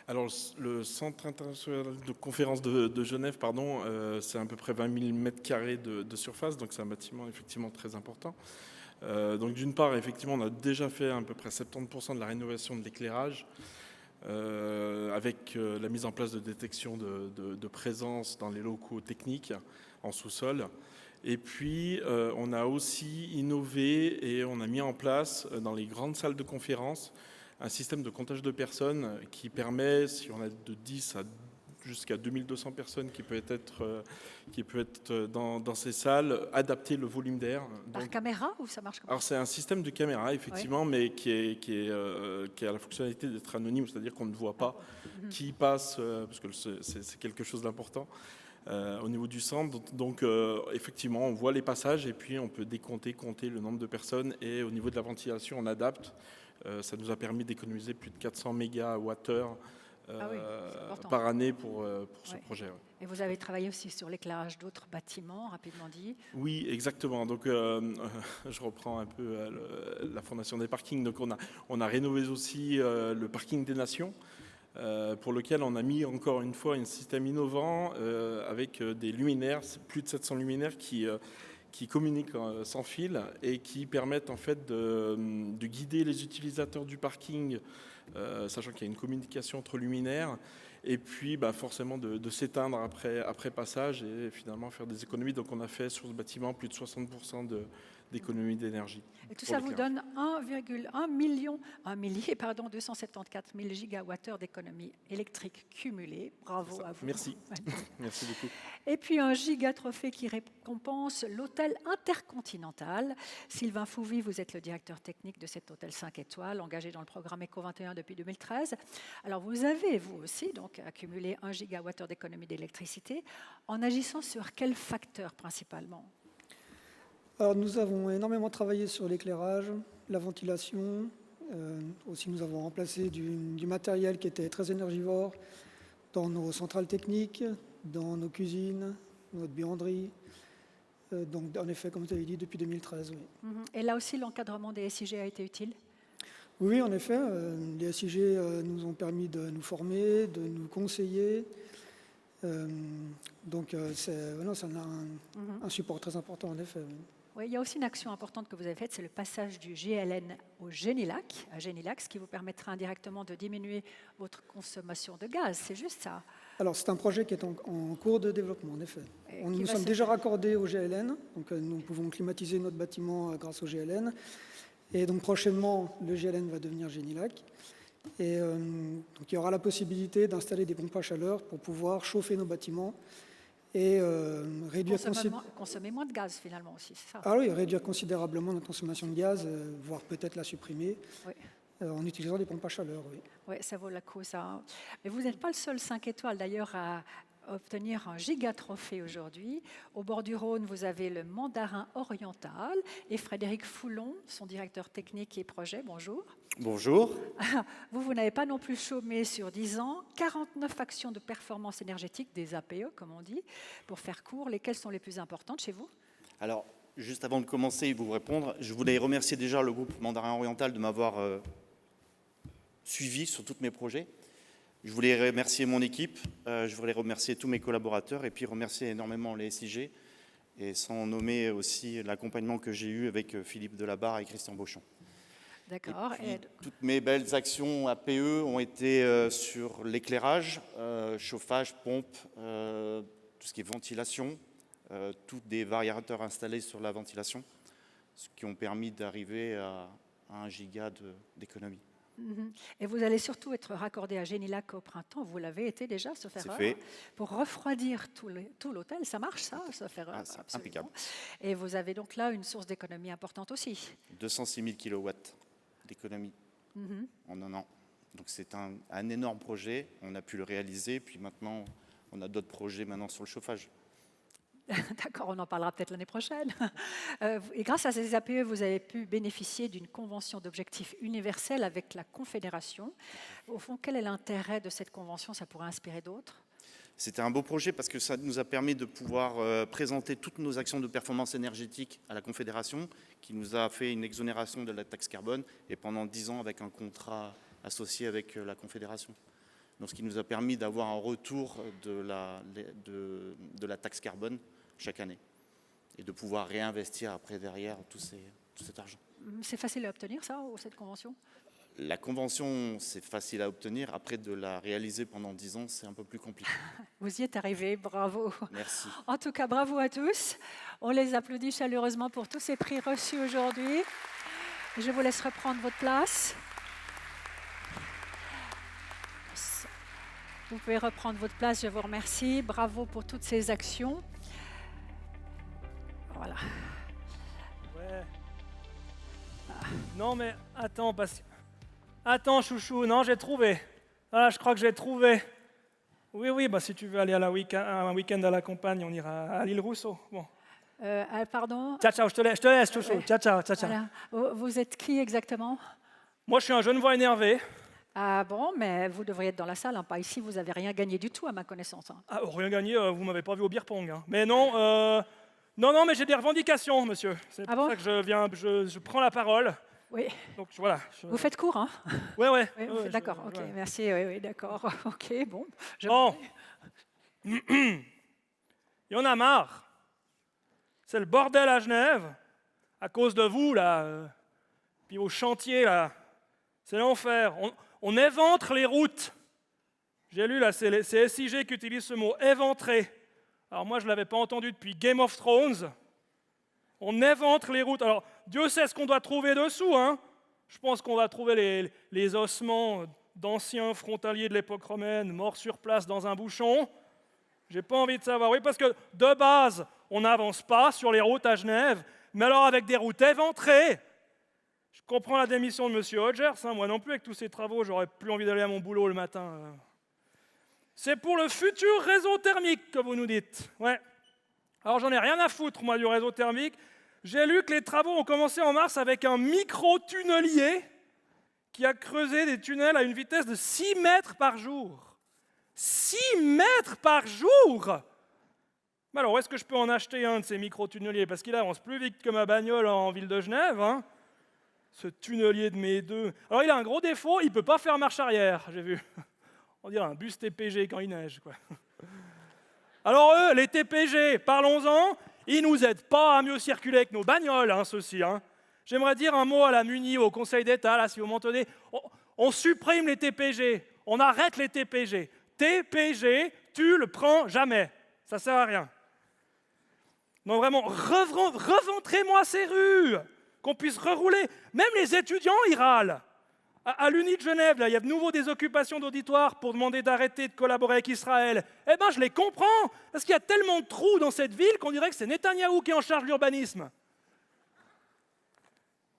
Alors, le Centre international de conférences de Genève, c'est à peu près 20 000 mètres carrés de surface, donc c'est un bâtiment effectivement très important. Donc d'une part, effectivement, on a déjà fait à peu près 70% de la rénovation de l'éclairage, avec la mise en place de détection de présence dans les locaux techniques en sous-sol. Et puis, on a aussi innové et on a mis en place dans les grandes salles de conférence un système de comptage de personnes qui permet, si on a de 10 à jusqu'à 2200 personnes qui peut être dans ces salles, adapter le volume d'air. Par caméra ou ça marche comme ça? Alors c'est un système de caméra effectivement, oui, mais qui a la fonctionnalité d'être anonyme, c'est-à-dire qu'on ne voit pas qui passe, parce que c'est quelque chose d'important. au niveau du centre. Donc effectivement, on voit les passages et puis on peut compter le nombre de personnes. Et au niveau de la ventilation, on adapte. Ça nous a permis d'économiser plus de 400 mégawattheures par année pour ce projet. Ouais. Et vous avez travaillé aussi sur l'éclairage d'autres bâtiments, rapidement dit. Oui, exactement. Donc, je reprends un peu la fondation des parkings. Donc, on a rénové aussi le parking des Nations, pour lequel on a mis encore une fois un système innovant avec des luminaires, plus de 700 luminaires qui communiquent sans fil et qui permettent en fait de guider les utilisateurs du parking, sachant qu'il y a une communication entre luminaires, et puis forcément de s'éteindre après passage et finalement faire des économies. Donc on a fait sur ce bâtiment plus de 60% d'économie d'énergie. Et tout ça vous donne 1,1 millier, 274 000 gigawattheures d'économie électrique cumulée. Bravo à vous. Merci. Merci beaucoup. Et puis un giga-trophée qui récompense l'hôtel Intercontinental. Sylvain Fouvi, vous êtes le directeur technique de cet hôtel 5 étoiles, engagé dans le programme Eco21 depuis 2013. Alors vous avez, vous aussi, donc accumulé 1 gigawattheure d'économie d'électricité en agissant sur quel facteur principalement ? Alors, nous avons énormément travaillé sur l'éclairage, la ventilation. Aussi, nous avons remplacé du matériel qui était très énergivore dans nos centrales techniques, dans nos cuisines, notre buanderie. Donc, en effet, comme vous avez dit, depuis 2013, oui. Et là aussi, l'encadrement des SIG a été utile ? Oui, en effet. Les SIG nous ont permis de nous former, de nous conseiller. Donc, ça a un support très important, en effet. Oui. Oui, il y a aussi une action importante que vous avez faite, c'est le passage du GLN au Génilac, à Génilac, ce qui vous permettra indirectement de diminuer votre consommation de gaz. C'est juste ça. Alors, c'est un projet qui est en cours de développement, en effet. Nous sommes déjà raccordés au GLN, donc nous pouvons climatiser notre bâtiment grâce au GLN. Et donc, prochainement, le GLN va devenir Génilac. Et donc, il y aura la possibilité d'installer des pompes à chaleur pour pouvoir chauffer nos bâtiments et réduire consommer moins de gaz finalement aussi, c'est ça ? Ah oui, réduire considérablement notre consommation de gaz, voire peut-être la supprimer, en utilisant des pompes à chaleur. Oui, oui, ça vaut le coup ça. Mais vous n'êtes pas le seul 5 étoiles d'ailleurs à obtenir un giga-trophée aujourd'hui. Au bord du Rhône, vous avez le Mandarin Oriental et Frédéric Foulon, son directeur technique et projet. Bonjour. Bonjour. Vous n'avez pas non plus chômé sur 10 ans. 49 actions de performance énergétique, des APE comme on dit. Pour faire court, lesquelles sont les plus importantes chez vous ? Alors, juste avant de commencer et vous répondre, je voulais remercier déjà le groupe Mandarin Oriental de m'avoir suivi sur tous mes projets. Je voulais remercier mon équipe, je voulais remercier tous mes collaborateurs et puis remercier énormément les SIG et sans nommer aussi l'accompagnement que j'ai eu avec Philippe Delabarre et Christian Beauchamp. D'accord. Toutes mes belles actions APE ont été sur l'éclairage, chauffage, pompe, tout ce qui est ventilation, tous des variateurs installés sur la ventilation, ce qui ont permis d'arriver à 1 giga d'économie. Et vous allez surtout être raccordé à Génilac au printemps. Vous l'avez été déjà, sauf erreur. Fait. Pour refroidir tout l'hôtel. Ça marche, ça, sauf erreur. C'est impeccable. Et vous avez donc là une source d'économie importante aussi. 206 000 kilowatts d'économie en un an. Donc c'est un énorme projet. On a pu le réaliser. Puis maintenant, on a d'autres projets maintenant sur le chauffage. D'accord, on en parlera peut-être l'année prochaine. Et grâce à ces APE, vous avez pu bénéficier d'une convention d'objectifs universels avec la Confédération. Au fond, quel est l'intérêt de cette convention ? Ça pourrait inspirer d'autres ? C'était un beau projet parce que ça nous a permis de pouvoir présenter toutes nos actions de performance énergétique à la Confédération, qui nous a fait une exonération de la taxe carbone, et pendant 10 ans avec un contrat associé avec la Confédération. Donc, ce qui nous a permis d'avoir un retour de la taxe carbone chaque année et de pouvoir réinvestir après derrière tout cet argent. C'est facile à obtenir ça, cette convention ? La convention, c'est facile à obtenir. Après, de la réaliser pendant 10 ans, c'est un peu plus compliqué. Vous y êtes arrivé, bravo. Merci. En tout cas, bravo à tous. On les applaudit chaleureusement pour tous ces prix reçus aujourd'hui. Je vous laisse reprendre votre place. Vous pouvez reprendre votre place, je vous remercie. Bravo pour toutes ces actions. Voilà. Ouais. Non mais attends, Attends chouchou, non j'ai trouvé. Ah, je crois que j'ai trouvé. Oui, bah, si tu veux aller à un week-end à la campagne, on ira à l'île Rousseau. Bon. Pardon. Ciao, je te laisse, chouchou. Oui. Ciao. Voilà. Vous êtes qui exactement? Moi, je suis un Genevois énervé. Ah bon, mais vous devriez être dans la salle, hein, pas ici, vous n'avez rien gagné du tout à ma connaissance. Hein. Ah, rien gagné, vous m'avez pas vu au beer pong. Hein. Mais non, mais j'ai des revendications, monsieur. C'est pour ça que je prends la parole. Oui. Donc voilà. Vous faites court, hein? Ouais. D'accord, ok, merci, oui, d'accord. Ok, bon. Bon. Il y en a marre. C'est le bordel à Genève, à cause de vous, là. Puis au chantier, là. C'est l'enfer. On éventre les routes. J'ai lu, là, c'est SIG qui utilise ce mot, éventrer. Alors moi, je ne l'avais pas entendu depuis Game of Thrones. On éventre les routes. Alors, Dieu sait ce qu'on doit trouver dessous, hein. Je pense qu'on va trouver les ossements d'anciens frontaliers de l'époque romaine, morts sur place dans un bouchon. J'ai pas envie de savoir. Oui, parce que de base, on n'avance pas sur les routes à Genève, mais alors avec des routes éventrées. Je comprends la démission de M. Hodgers, hein, moi non plus, avec tous ces travaux, j'aurais plus envie d'aller à mon boulot le matin. C'est pour le futur réseau thermique que vous nous dites. Ouais. Alors j'en ai rien à foutre, moi, du réseau thermique. J'ai lu que les travaux ont commencé en mars avec un micro-tunnelier qui a creusé des tunnels à une vitesse de 6 mètres par jour. 6 mètres par jour! Mais alors, où est-ce que je peux en acheter un de ces micro-tunneliers? Parce qu'il avance plus vite que ma bagnole en ville de Genève, hein. Ce tunnelier de mes deux. Alors, il a un gros défaut, il ne peut pas faire marche arrière, j'ai vu. On dirait un bus TPG quand il neige, quoi. Alors eux, les TPG, parlons-en, ils ne nous aident pas à mieux circuler avec nos bagnoles, hein, ceux-ci. Hein. J'aimerais dire un mot à la Muni, au Conseil d'État, là, si vous m'entendez. On supprime les TPG, on arrête les TPG. TPG, tu le prends jamais. Ça ne sert à rien. Non, vraiment, reventrez-moi ces rues, qu'on puisse rerouler. Même les étudiants, ils râlent. À l'Uni de Genève, là, il y a de nouveau des occupations d'auditoires pour demander d'arrêter de collaborer avec Israël. Eh bien, je les comprends, parce qu'il y a tellement de trous dans cette ville qu'on dirait que c'est Netanyahou qui est en charge de l'urbanisme.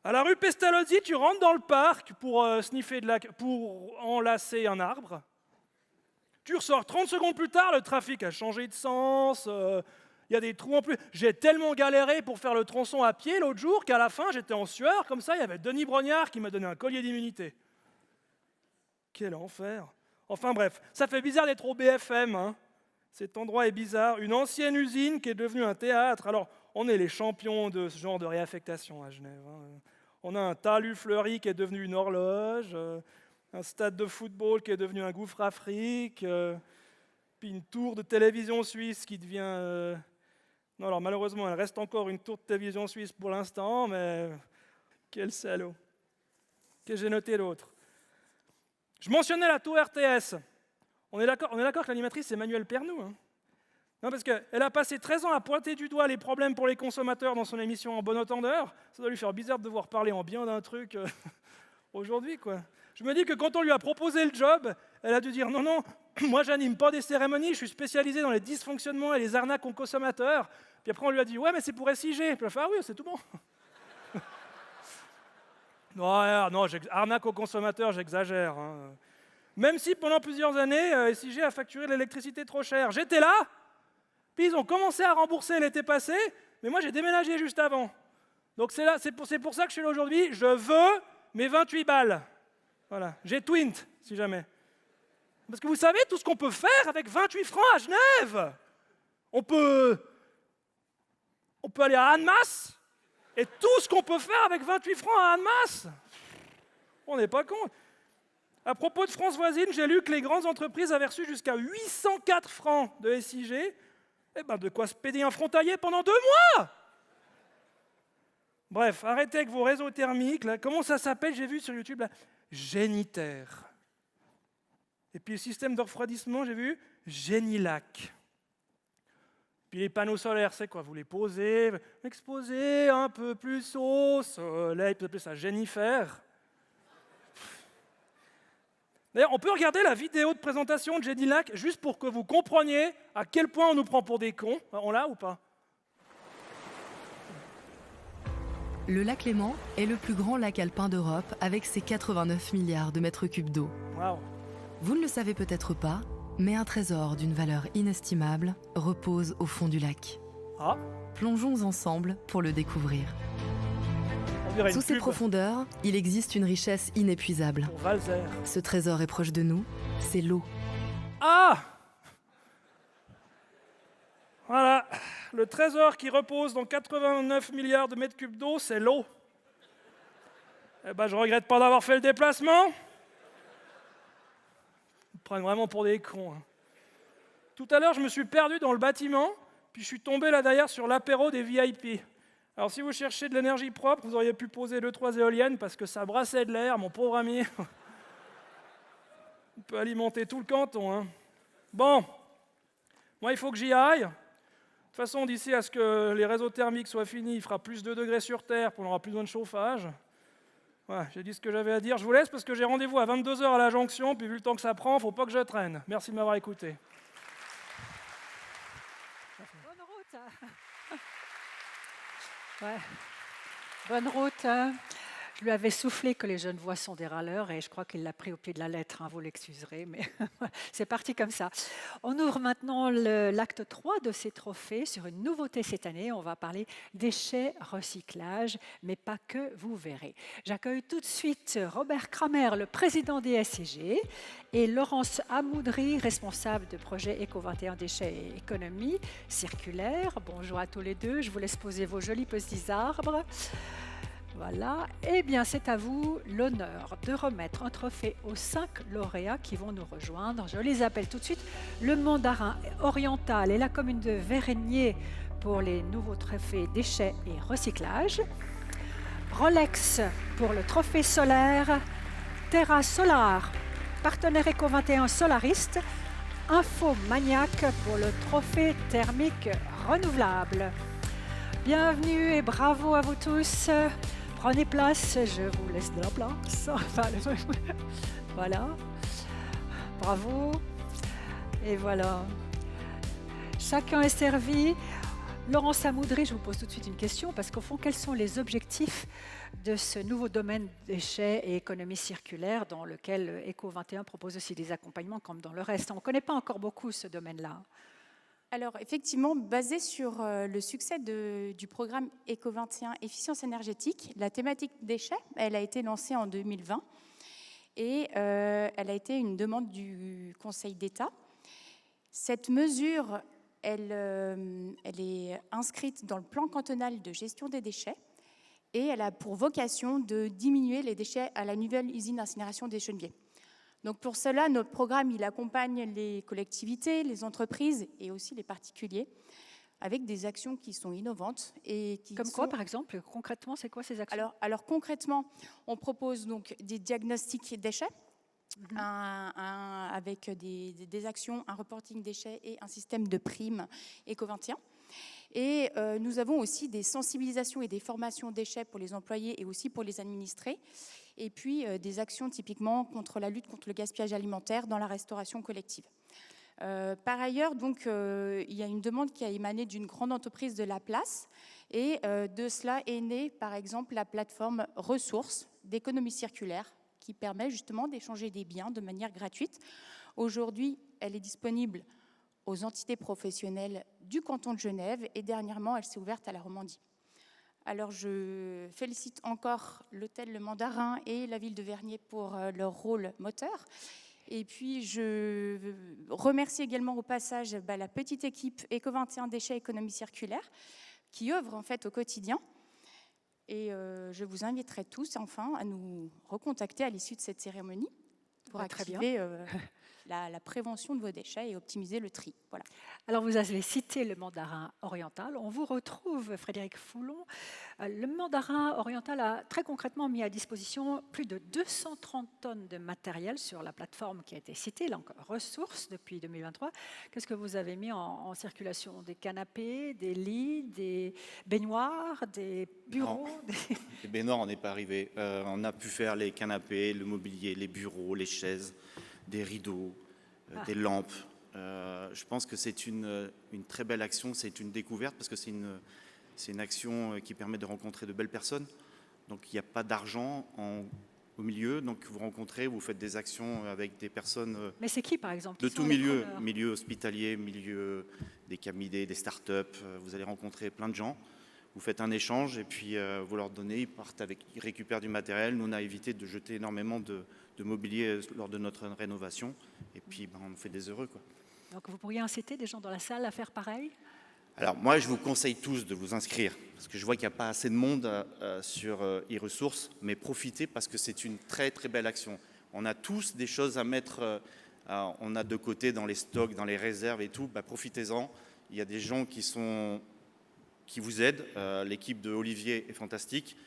À la rue Pestalozzi, tu rentres dans le parc pour pour enlacer un arbre. Tu ressors 30 secondes plus tard, le trafic a changé de sens, il y a des trous en plus. J'ai tellement galéré pour faire le tronçon à pied l'autre jour qu'à la fin, j'étais en sueur, comme ça, il y avait Denis Brognard qui m'a donné un collier d'immunité. Quel enfer! Enfin bref, ça fait bizarre d'être au BFM, hein. Cet endroit est bizarre. Une ancienne usine qui est devenue un théâtre. Alors, on est les champions de ce genre de réaffectation à Genève. Hein. On a un talus fleuri qui est devenu une horloge, un stade de football qui est devenu un gouffre Afrique, puis une tour de télévision suisse qui devient... Non, alors malheureusement, il reste encore une tour de télévision suisse pour l'instant, mais quel salaud. Que j'ai noté d'autre. Je mentionnais la tour RTS. On est d'accord que l'animatrice, c'est Emmanuelle Pernoud. Hein. Non, parce qu'elle a passé 13 ans à pointer du doigt les problèmes pour les consommateurs dans son émission En bonne entendeur. Ça doit lui faire bizarre de devoir parler en bien d'un truc aujourd'hui, quoi. Je me dis que quand on lui a proposé le job, elle a dû dire non, moi j'anime pas des cérémonies, je suis spécialisé dans les dysfonctionnements et les arnaques aux consommateurs. Puis après on lui a dit ouais mais c'est pour SIG. Puis elle a fait ah oui c'est tout bon. Non, arnaque aux consommateurs j'exagère. Hein. Même si pendant plusieurs années SIG a facturé de l'électricité trop chère. J'étais là, puis ils ont commencé à rembourser l'été passé, mais moi j'ai déménagé juste avant. Donc c'est pour ça que je suis là aujourd'hui, je veux mes 28 balles. Voilà, j'ai twint, si jamais. Parce que vous savez tout ce qu'on peut faire avec 28 francs à Genève. On peut aller à Annemasse, et tout ce qu'on peut faire avec 28 francs à Annemasse. On n'est pas con. À propos de France voisine, j'ai lu que les grandes entreprises avaient reçu jusqu'à 804 francs de SIG. Eh ben, de quoi se payer un frontalier pendant 2 mois. Bref, arrêtez avec vos réseaux thermiques. Là. Comment ça s'appelle? J'ai vu sur YouTube, là. Génitaire. Et puis le système de refroidissement, j'ai vu Génilac. Puis les panneaux solaires, c'est quoi? Vous les posez, exposez un peu plus au soleil, vous appelez ça Génifère. D'ailleurs, on peut regarder la vidéo de présentation de Génilac juste pour que vous compreniez à quel point on nous prend pour des cons. On l'a ou pas? Le lac Léman est le plus grand lac alpin d'Europe avec ses 89 milliards de mètres cubes d'eau. Wow. Vous ne le savez peut-être pas, Mais un trésor d'une valeur inestimable repose au fond du lac. Ah. Plongeons ensemble pour le découvrir. On dirait Sous une ses pub profondeurs, il existe une richesse inépuisable. pour Valzer. Ce trésor est proche de nous, c'est l'eau. Ah! Voilà, le trésor qui repose dans 89 milliards de mètres cubes d'eau, c'est l'eau. Eh ben, je regrette pas d'avoir fait le déplacement. Ils me prennent vraiment pour des cons. Hein. Tout à l'heure, je me suis perdu dans le bâtiment, puis je suis tombé là derrière sur l'apéro des VIP. Alors, si vous cherchez de l'énergie propre, vous auriez pu poser 2-3 éoliennes parce que ça brassait de l'air, mon pauvre ami. On peut alimenter tout le canton. Hein. Bon, moi, il faut que j'y aille. De toute façon, d'ici à ce que les réseaux thermiques soient finis, il fera plus de degrés sur Terre, puis on n'aura plus besoin de chauffage. Ouais, j'ai dit ce que j'avais à dire. Je vous laisse parce que j'ai rendez-vous à 22h à la jonction, puis vu le temps que ça prend, il ne faut pas que je traîne. Merci de m'avoir écouté. Bonne route. Ouais. Bonne route. Hein. Je lui avais soufflé que les Genevois sont des râleurs et je crois qu'il l'a pris au pied de la lettre, hein, vous l'excuserez, mais c'est parti comme ça. On ouvre maintenant l'acte 3 de ces trophées sur une nouveauté cette année. On va parler déchets, recyclage, mais pas que, vous verrez. J'accueille tout de suite Robert Kramer, le président des SCG, et Laurence Amoudry, responsable de projet Éco21 déchets et économie circulaire. Bonjour à tous les deux, je vous laisse poser vos jolis petits arbres. Voilà, eh bien c'est à vous l'honneur de remettre un trophée aux 5 lauréats qui vont nous rejoindre. Je les appelle tout de suite. Le Mandarin oriental et la commune de Vérigné pour les nouveaux trophées déchets et recyclage. Rolex pour le trophée solaire. Terra Solar, partenaire Éco21 solariste. Infomaniac pour le trophée thermique renouvelable. Bienvenue et bravo à vous tous. Prenez place, je vous laisse de la place. Enfin, voilà. Bravo. Et voilà. Chacun est servi. Laurence Amoudry, je vous pose tout de suite une question, parce qu'au fond, quels sont les objectifs de ce nouveau domaine déchets et économie circulaire dans lequel Éco21 propose aussi des accompagnements comme dans le reste? On ne connaît pas encore beaucoup ce domaine-là. Alors effectivement, basé sur le succès du programme Éco21 Efficience énergétique, la thématique déchets, elle a été lancée en 2020 et elle a été une demande du Conseil d'État. Cette mesure, elle est inscrite dans le plan cantonal de gestion des déchets et elle a pour vocation de diminuer les déchets à la nouvelle usine d'incinération des Cheneviers. Donc pour cela, notre programme, il accompagne les collectivités, les entreprises et aussi les particuliers avec des actions qui sont innovantes. Et qui Comme quoi, par exemple? Concrètement, c'est quoi ces actions? Alors concrètement, on propose donc des diagnostics déchets, avec des actions, un reporting déchets et un système de primes Éco21. Et nous avons aussi des sensibilisations et des formations déchets pour les employés et aussi pour les administrés. Et puis des actions typiquement contre la lutte contre le gaspillage alimentaire dans la restauration collective. Par ailleurs, donc, il y a une demande qui a émané d'une grande entreprise de la place. Et de cela est née, par exemple, la plateforme Ressources d'économie circulaire qui permet justement d'échanger des biens de manière gratuite. Aujourd'hui, elle est disponible aux entités professionnelles du canton de Genève et dernièrement, elle s'est ouverte à la Romandie. Alors, je félicite encore l'hôtel Le Mandarin et la ville de Vernier pour leur rôle moteur. Et puis, je remercie également au passage la petite équipe Éco21 Déchets Économie Circulaire qui œuvre en fait au quotidien. Et je vous inviterai tous enfin à nous recontacter à l'issue de cette cérémonie pour activer la prévention de vos déchets et optimiser le tri. Voilà. Alors, vous avez cité le Mandarin oriental. On vous retrouve, Frédéric Foulon. Le Mandarin oriental a très concrètement mis à disposition plus de 230 tonnes de matériel sur la plateforme qui a été citée, donc ressources depuis 2023. Qu'est-ce que vous avez mis en circulation? Des canapés, des lits, des baignoires, des bureaux? Les baignoires, on n'est pas arrivé. On a pu faire les canapés, le mobilier, les bureaux, les chaises, des rideaux, des lampes. Je pense que c'est une très belle action, c'est une découverte parce que c'est une action qui permet de rencontrer de belles personnes. Donc il n'y a pas d'argent au milieu. Donc vous rencontrez, vous faites des actions avec des personnes Mais c'est qui, par exemple, de qui tout sont les milieu, preneurs milieu hospitalier, milieu des cabinets, des startups. Vous allez rencontrer plein de gens. Vous faites un échange et puis vous leur donnez, ils récupèrent du matériel. Nous, on a évité de jeter énormément de mobilier lors de notre rénovation. Et puis, on fait des heureux, quoi. Donc vous pourriez inciter des gens dans la salle à faire pareil? Alors moi, je vous conseille tous de vous inscrire, parce que je vois qu'il n'y a pas assez de monde sur e-ressources, mais profitez parce que c'est une très très belle action. On a tous des choses à mettre, on a de côté dans les stocks, dans les réserves et tout, profitez-en. Il y a des gens qui vous aident, l'équipe de Olivier est fantastique.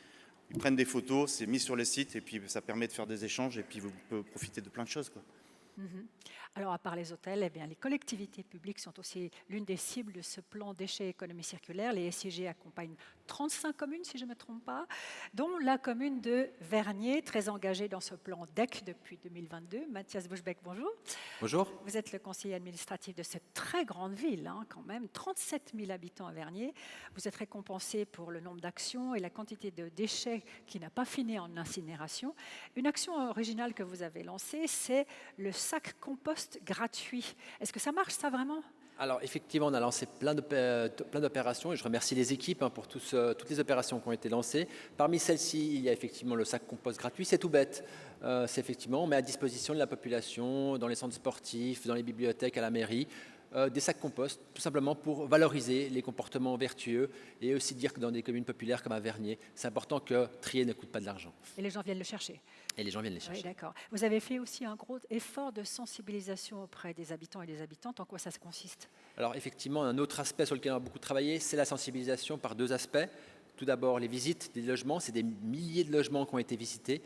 Ils prennent des photos, c'est mis sur le site et puis ça permet de faire des échanges et puis vous pouvez profiter de plein de choses, quoi. Alors, à part les hôtels, les collectivités publiques sont aussi l'une des cibles de ce plan déchets économie circulaire. Les SIG accompagnent 35 communes, si je ne me trompe pas, dont la commune de Vernier, très engagée dans ce plan DEC depuis 2022. Mathias Buschbeck, bonjour. Bonjour. Vous êtes le conseiller administratif de cette très grande ville, quand même, 37 000 habitants à Vernier. Vous êtes récompensé pour le nombre d'actions et la quantité de déchets qui n'a pas fini en incinération. Une action originale que vous avez lancée, c'est le sac compost gratuit. Est-ce que ça marche, ça, vraiment ? Alors effectivement, on a lancé plein d'opérations et je remercie les équipes pour toutes les opérations qui ont été lancées. Parmi celles-ci, il y a effectivement le sac compost gratuit. C'est tout bête. C'est effectivement, on met à disposition de la population, dans les centres sportifs, dans les bibliothèques, à la mairie, des sacs compost, tout simplement pour valoriser les comportements vertueux et aussi dire que dans des communes populaires comme à Vernier, c'est important que trier ne coûte pas de l'argent. Et les gens viennent le chercher. Et les gens viennent les chercher. Oui, d'accord. Vous avez fait aussi un gros effort de sensibilisation auprès des habitants et des habitantes. En quoi ça consiste ? Alors effectivement, un autre aspect sur lequel on a beaucoup travaillé, c'est la sensibilisation par deux aspects. Tout d'abord, les visites des logements. C'est des milliers de logements qui ont été visités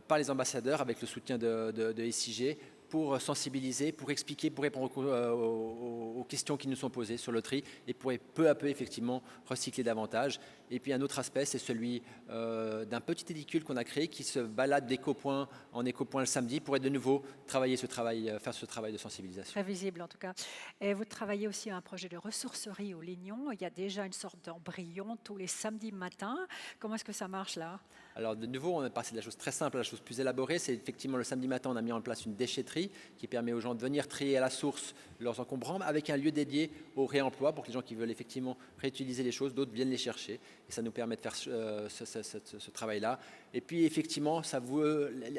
par les ambassadeurs avec le soutien de SIG pour sensibiliser, pour expliquer, pour répondre aux questions qui nous sont posées sur le tri et pour peu à peu effectivement recycler davantage. Et puis un autre aspect, c'est celui d'un petit édicule qu'on a créé qui se balade d'écopoint en écopoint le samedi pour de nouveau faire ce travail de sensibilisation. Très visible en tout cas. Et vous travaillez aussi à un projet de ressourcerie au Lignon. Il y a déjà une sorte d'embryon tous les samedis matins. Comment est-ce que ça marche là ? Alors de nouveau, on est passé de la chose très simple à la chose plus élaborée. C'est effectivement le samedi matin, on a mis en place une déchetterie qui permet aux gens de venir trier à la source leurs encombrants avec un lieu dédié au réemploi pour que les gens qui veulent effectivement réutiliser les choses, d'autres viennent les chercher. Et ça nous permet de faire ce travail-là. Et puis effectivement,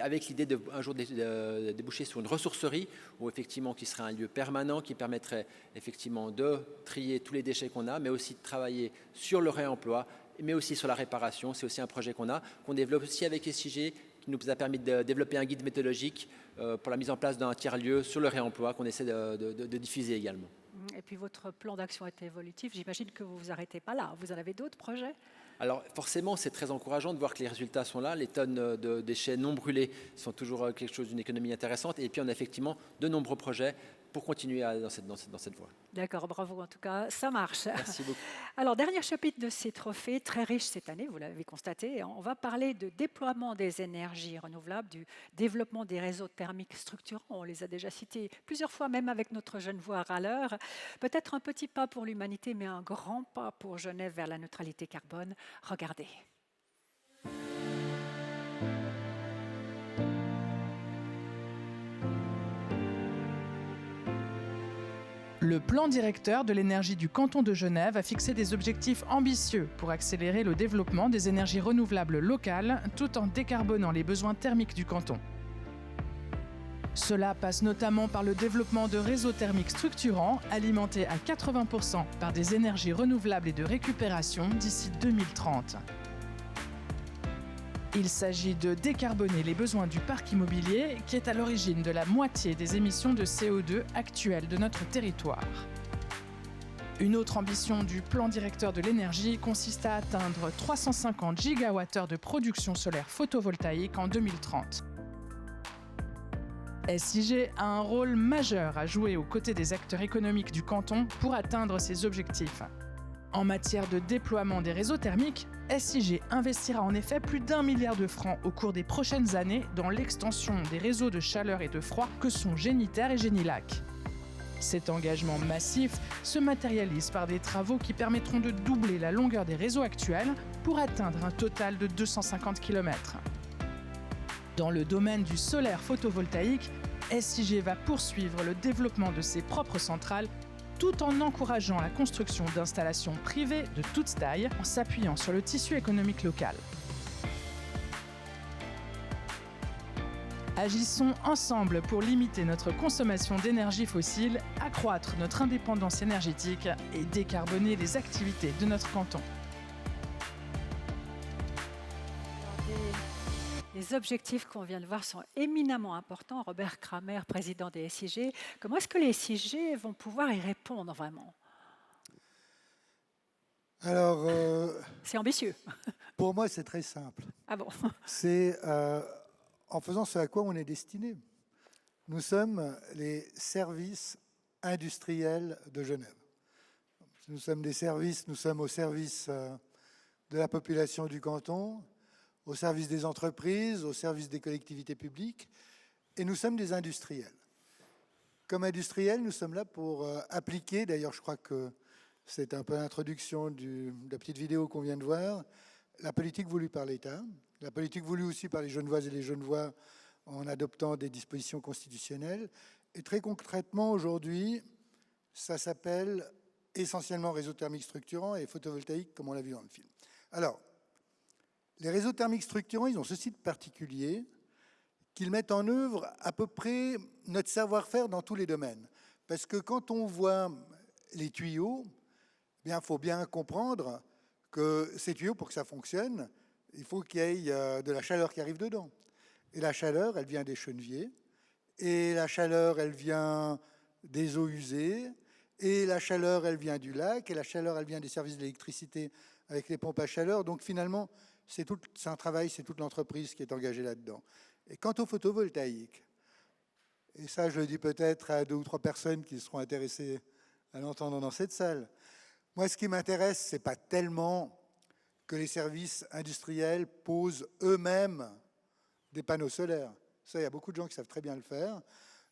avec l'idée un jour de déboucher sur une ressourcerie où effectivement qui serait un lieu permanent qui permettrait effectivement de trier tous les déchets qu'on a, mais aussi de travailler sur le réemploi, mais aussi sur la réparation. C'est aussi un projet qu'on développe aussi avec SIG, qui nous a permis de développer un guide méthodologique pour la mise en place d'un tiers-lieu sur le réemploi qu'on essaie de diffuser également. Et puis votre plan d'action est évolutif. J'imagine que vous ne vous arrêtez pas là. Vous en avez d'autres projets ? Alors forcément, c'est très encourageant de voir que les résultats sont là. Les tonnes de déchets non brûlés sont toujours quelque chose d'une économie intéressante. Et puis on a effectivement de nombreux projets pour continuer dans cette voie. D'accord, bravo en tout cas, ça marche. Merci beaucoup. Alors, dernier chapitre de ces trophées, très riche cette année, vous l'avez constaté, on va parler de déploiement des énergies renouvelables, du développement des réseaux thermiques structurants, on les a déjà cités plusieurs fois, même avec notre Genevois râleur. Peut-être un petit pas pour l'humanité, mais un grand pas pour Genève vers la neutralité carbone. Regardez. Le plan directeur de l'énergie du canton de Genève a fixé des objectifs ambitieux pour accélérer le développement des énergies renouvelables locales tout en décarbonant les besoins thermiques du canton. Cela passe notamment par le développement de réseaux thermiques structurants alimentés à 80% par des énergies renouvelables et de récupération d'ici 2030. Il s'agit de décarboner les besoins du parc immobilier qui est à l'origine de la moitié des émissions de CO2 actuelles de notre territoire. Une autre ambition du plan directeur de l'énergie consiste à atteindre 350 gigawattheures de production solaire photovoltaïque en 2030. SIG a un rôle majeur à jouer aux côtés des acteurs économiques du canton pour atteindre ces objectifs. En matière de déploiement des réseaux thermiques, SIG investira en effet plus d'1 milliard de francs au cours des prochaines années dans l'extension des réseaux de chaleur et de froid que sont Géniterre et Génilac. Cet engagement massif se matérialise par des travaux qui permettront de doubler la longueur des réseaux actuels pour atteindre un total de 250 km. Dans le domaine du solaire photovoltaïque, SIG va poursuivre le développement de ses propres centrales tout en encourageant la construction d'installations privées de toute taille en s'appuyant sur le tissu économique local. Agissons ensemble pour limiter notre consommation d'énergie fossile, accroître notre indépendance énergétique et décarboner les activités de notre canton. Les objectifs qu'on vient de voir sont éminemment importants. Robert Kramer, président des SIG. Comment est-ce que les SIG vont pouvoir y répondre vraiment? Alors, c'est ambitieux. Pour moi, c'est très simple. Ah bon? C'est en faisant ce à quoi on est destiné. Nous sommes les services industriels de Genève. Nous sommes des services, nous sommes au service de la population du canton, au service des entreprises, au service des collectivités publiques, et nous sommes des industriels. Comme industriels, nous sommes là pour appliquer, d'ailleurs je crois que c'est un peu l'introduction de la petite vidéo qu'on vient de voir, la politique voulue par l'État, la politique voulue aussi par les Genevoises et les Genevois en adoptant des dispositions constitutionnelles. Et très concrètement, aujourd'hui, ça s'appelle essentiellement réseau thermique structurant et photovoltaïque, comme on l'a vu dans le film. Alors, les réseaux thermiques structurants, ils ont ceci de particulier qu'ils mettent en œuvre à peu près notre savoir-faire dans tous les domaines. Parce que quand on voit les tuyaux, il faut bien comprendre que ces tuyaux, pour que ça fonctionne, il faut qu'il y ait de la chaleur qui arrive dedans. Et la chaleur, elle vient des cheneviers, et la chaleur, elle vient des eaux usées, et la chaleur, elle vient du lac, et la chaleur, elle vient des services d'électricité avec les pompes à chaleur. Donc finalement, c'est un travail, c'est toute l'entreprise qui est engagée là-dedans. Et quant au photovoltaïque, et ça je le dis peut-être à 2 ou 3 personnes qui seront intéressées à l'entendre dans cette salle, moi ce qui m'intéresse, ce n'est pas tellement que les services industriels posent eux-mêmes des panneaux solaires. Ça, il y a beaucoup de gens qui savent très bien le faire.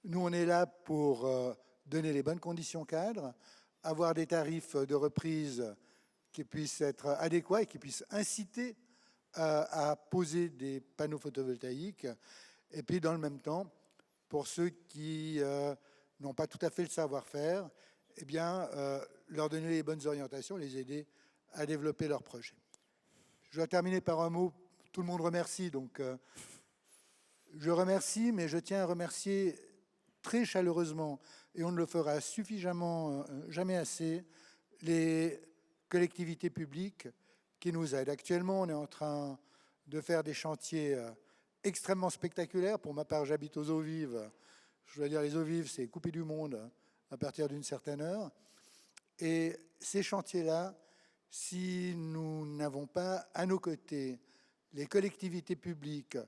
Nous, on est là pour donner les bonnes conditions cadres, avoir des tarifs de reprise qui puissent être adéquats et qui puissent inciter à poser des panneaux photovoltaïques. Et puis, dans le même temps, pour ceux qui n'ont pas tout à fait le savoir-faire, eh bien, leur donner les bonnes orientations, les aider à développer leurs projets. Je dois terminer par un mot. Tout le monde remercie, donc je remercie, mais je tiens à remercier très chaleureusement, et on ne le fera suffisamment, jamais assez, les collectivités publiques qui nous aident. Actuellement, on est en train de faire des chantiers extrêmement spectaculaires. Pour ma part, j'habite aux eaux vives. Je dois dire, les eaux vives, c'est couper du monde à partir d'une certaine heure. Et ces chantiers-là, si nous n'avons pas à nos côtés les collectivités publiques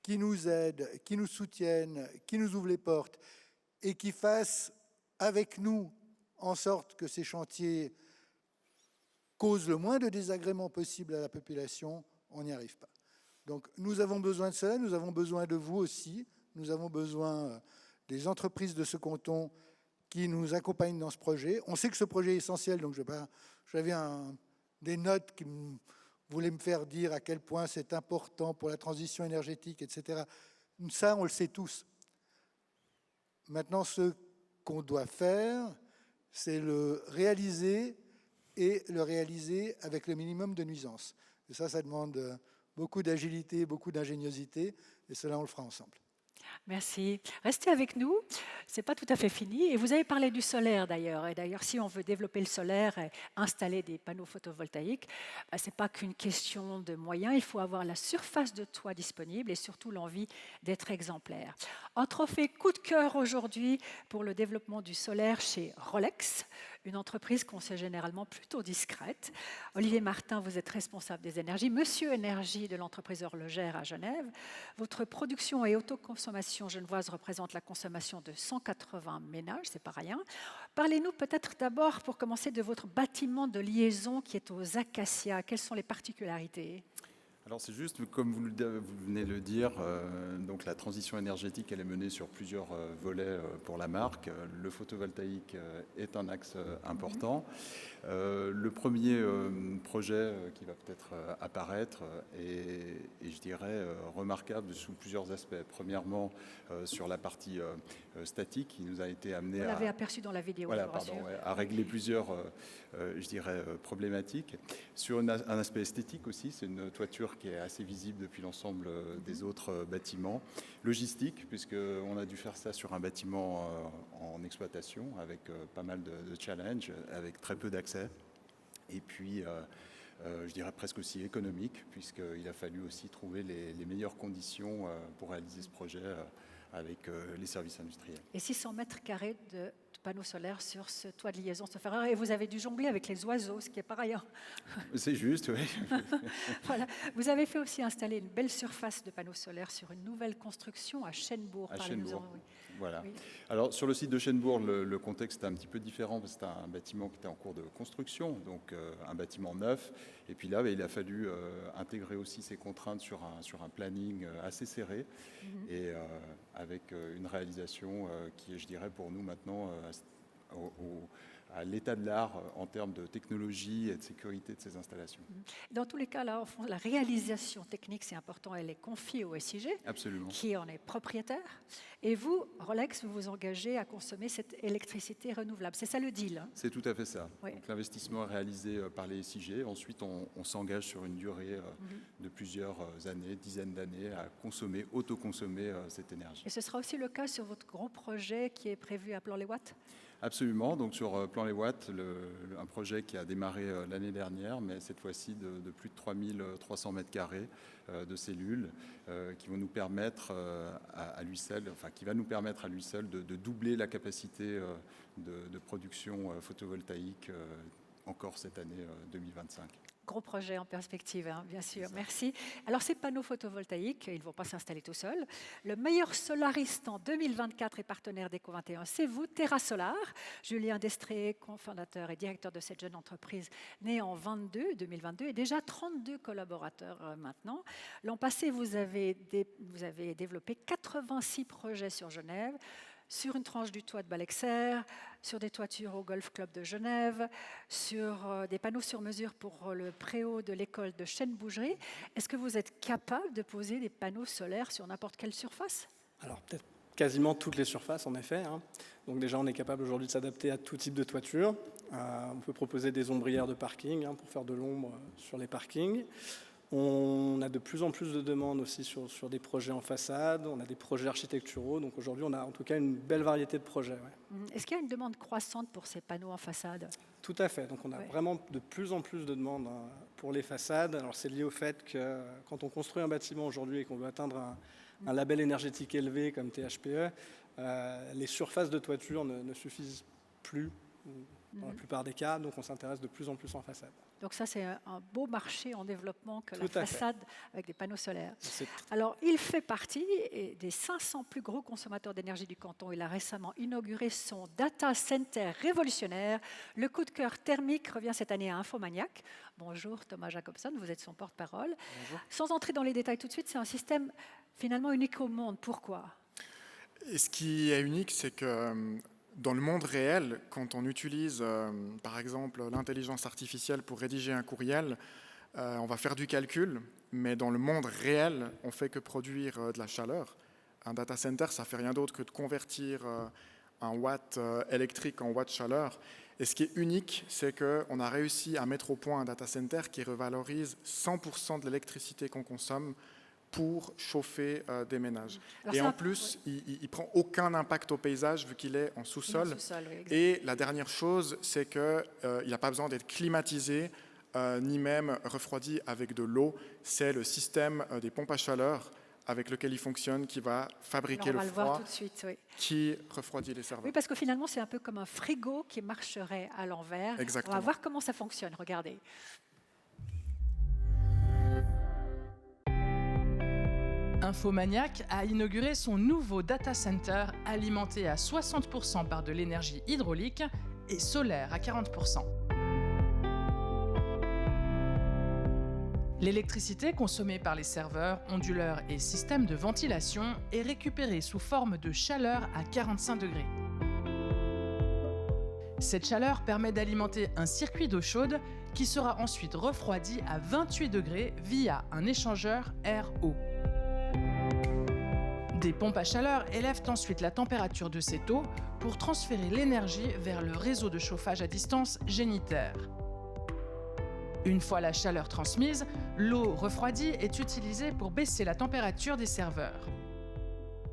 qui nous aident, qui nous soutiennent, qui nous ouvrent les portes et qui fassent avec nous en sorte que ces chantiers causent le moins de désagréments possible à la population, on n'y arrive pas. Donc nous avons besoin de cela, nous avons besoin de vous aussi, nous avons besoin des entreprises de ce canton qui nous accompagnent dans ce projet. On sait que ce projet est essentiel, donc j'avais des notes qui voulaient me faire dire à quel point c'est important pour la transition énergétique, etc. Ça, on le sait tous. Maintenant, ce qu'on doit faire, c'est le réaliser et le réaliser avec le minimum de nuisances. Et ça demande beaucoup d'agilité, beaucoup d'ingéniosité, et cela, on le fera ensemble. Merci. Restez avec nous. Ce n'est pas tout à fait fini. Et vous avez parlé du solaire d'ailleurs. Et d'ailleurs, si on veut développer le solaire et installer des panneaux photovoltaïques, ce n'est pas qu'une question de moyens. Il faut avoir la surface de toit disponible et surtout l'envie d'être exemplaire. Un trophée coup de cœur aujourd'hui pour le développement du solaire chez Rolex, une entreprise qu'on sait généralement plutôt discrète. Olivier Martin, vous êtes responsable des énergies, monsieur énergie de l'entreprise horlogère à Genève. Votre production et autoconsommation genevoise représente la consommation de 180 ménages, c'est pas rien. Parlez-nous peut-être d'abord, pour commencer, de votre bâtiment de liaison qui est aux Acacias. Quelles sont les particularités ? Alors c'est juste, comme vous venez de le dire, donc la transition énergétique, elle est menée sur plusieurs volets pour la marque. Le photovoltaïque est un axe important. Le premier projet qui va peut-être apparaître est, je dirais, remarquable sous plusieurs aspects. Premièrement, sur la partie statique, qui nous a été amené Vous l'avez aperçu dans la vidéo, voilà, je vous rassure. à régler plusieurs, je dirais, problématiques. Sur un aspect esthétique aussi, c'est une toiture qui est assez visible depuis l'ensemble des autres bâtiments. Logistique, puisqu'on a dû faire ça sur un bâtiment en exploitation, avec pas mal de challenges, avec très peu d'accès. Et puis, je dirais presque aussi économique, puisqu'il a fallu aussi trouver les meilleures conditions pour réaliser ce projet avec les services industriels. Et 600 mètres carrés de panneaux solaires sur ce toit de liaison, sauf erreur, et vous avez dû jongler avec les oiseaux, ce qui n'est pas rien. C'est juste, oui. Voilà. vous avez fait aussi installer une belle surface de panneaux solaires sur une nouvelle construction à Chênebourg. À Parlez-nous-en, Chênebourg. oui. Voilà. Oui. Alors sur le site de Chênebourg, le contexte est un petit peu différent parce que c'était un bâtiment qui était en cours de construction, donc un bâtiment neuf. Et puis là, il a fallu intégrer aussi ces contraintes sur un planning assez serré et avec une réalisation qui est, je dirais, pour nous maintenant à l'état de l'art en termes de technologie et de sécurité de ces installations. Dans tous les cas, là, la réalisation technique, c'est important, elle est confiée au SIG, Absolument. qui en est propriétaire. Et vous, Rolex, vous vous engagez à consommer cette électricité renouvelable. C'est ça le deal, hein? C'est tout à fait ça. Oui. Donc, l'investissement est réalisé par les SIG. Ensuite, on s'engage sur une durée de plusieurs années, dizaines d'années, à consommer, autoconsommer cette énergie. Et ce sera aussi le cas sur votre gros projet qui est prévu à Plan-les-Ouates? Absolument. Donc sur Plan-les-Ouates, un projet qui a démarré l'année dernière, mais cette fois-ci de plus de 3300 mètres carrés de cellules, qui vont nous permettre à lui seul, qui va nous permettre à lui seul de doubler la capacité de production photovoltaïque encore cette année 2025. Gros projet en perspective, hein, bien sûr. Merci. Alors, ces panneaux photovoltaïques, ils ne vont pas s'installer tout seuls. Le meilleur solariste en 2024 et partenaire d'Eco21, c'est vous, Terra Solar. Julien Destré, cofondateur et directeur de cette jeune entreprise née en 2022, et déjà 32 collaborateurs maintenant. L'an passé, vous avez développé 86 projets sur Genève, sur une tranche du toit de Balexer, sur des toitures au Golf Club de Genève, sur des panneaux sur mesure pour le préau de l'école de Chêne-Bougerie. Est-ce que vous êtes capable de poser des panneaux solaires sur n'importe quelle surface? Alors peut-être quasiment toutes les surfaces en effet. Donc déjà on est capable aujourd'hui de s'adapter à tout type de toiture. On peut proposer des ombrières de parking pour faire de l'ombre sur les parkings. On a de plus en plus de demandes aussi sur des projets en façade, on a des projets architecturaux, donc aujourd'hui on a en tout cas une belle variété de projets. Ouais. Est-ce qu'il y a une demande croissante pour ces panneaux en façade? Tout à fait, donc on a vraiment de plus en plus de demandes pour les façades. Alors c'est lié au fait que quand on construit un bâtiment aujourd'hui et qu'on veut atteindre un label énergétique élevé comme THPE, les surfaces de toiture ne suffisent plus dans la plupart des cas, donc on s'intéresse de plus en plus en façade. Donc ça, c'est un beau marché en développement que Tout la à fait. façade avec des panneaux solaires. Alors, il fait partie des 500 plus gros consommateurs d'énergie du canton. Il a récemment inauguré son data center révolutionnaire. Le coup de cœur thermique revient cette année à Infomaniac. Bonjour Thomas Jacobson, vous êtes son porte-parole. Sans entrer dans les détails tout de suite, c'est un système finalement unique au monde. Pourquoi? Et ce qui est unique, c'est que dans le monde réel, quand on utilise par exemple l'intelligence artificielle pour rédiger un courriel, on va faire du calcul, mais dans le monde réel, on ne fait que produire de la chaleur. Un data center, ça ne fait rien d'autre que de convertir un watt électrique en watt chaleur. Et ce qui est unique, c'est qu'on a réussi à mettre au point un data center qui revalorise 100% de l'électricité qu'on consomme pour chauffer des ménages. Alors et ça, en plus, il ne prend aucun impact au paysage vu qu'il est en sous-sol. Oui, et la dernière chose, c'est qu'il n'a pas besoin d'être climatisé, ni même refroidi avec de l'eau. C'est le système des pompes à chaleur avec lequel il fonctionne qui va fabriquer Alors, on va le le voir froid, tout de suite, oui. qui refroidit les serveurs. Oui, parce que finalement, c'est un peu comme un frigo qui marcherait à l'envers. Exactement. On va voir comment ça fonctionne. Regardez. Infomaniac a inauguré son nouveau data center alimenté à 60% par de l'énergie hydraulique et solaire à 40%. L'électricité consommée par les serveurs, onduleurs et systèmes de ventilation est récupérée sous forme de chaleur à 45 degrés. Cette chaleur permet d'alimenter un circuit d'eau chaude qui sera ensuite refroidi à 28 degrés via un échangeur air-eau. Des pompes à chaleur élèvent ensuite la température de cette eau pour transférer l'énergie vers le réseau de chauffage à distance génitaire. Une fois la chaleur transmise, l'eau refroidie est utilisée pour baisser la température des serveurs.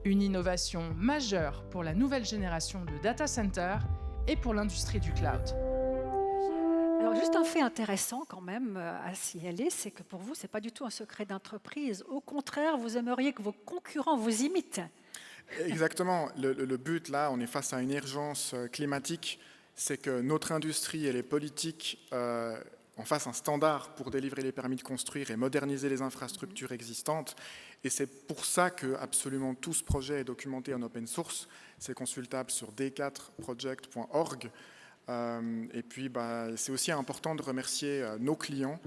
Une innovation majeure pour la nouvelle génération de data centers et pour l'industrie du cloud. Alors, juste un fait intéressant quand même à signaler, c'est que pour vous, ce n'est pas du tout un secret d'entreprise. Au contraire, vous aimeriez que vos concurrents vous imitent. Exactement. Le but, là, on est face à une urgence climatique, c'est que notre industrie et les politiques en fassent un standard pour délivrer les permis de construire et moderniser les infrastructures existantes. Et c'est pour ça que absolument tout ce projet est documenté en open source. C'est consultable sur d4project.org. Et puis, c'est aussi important de remercier nos clients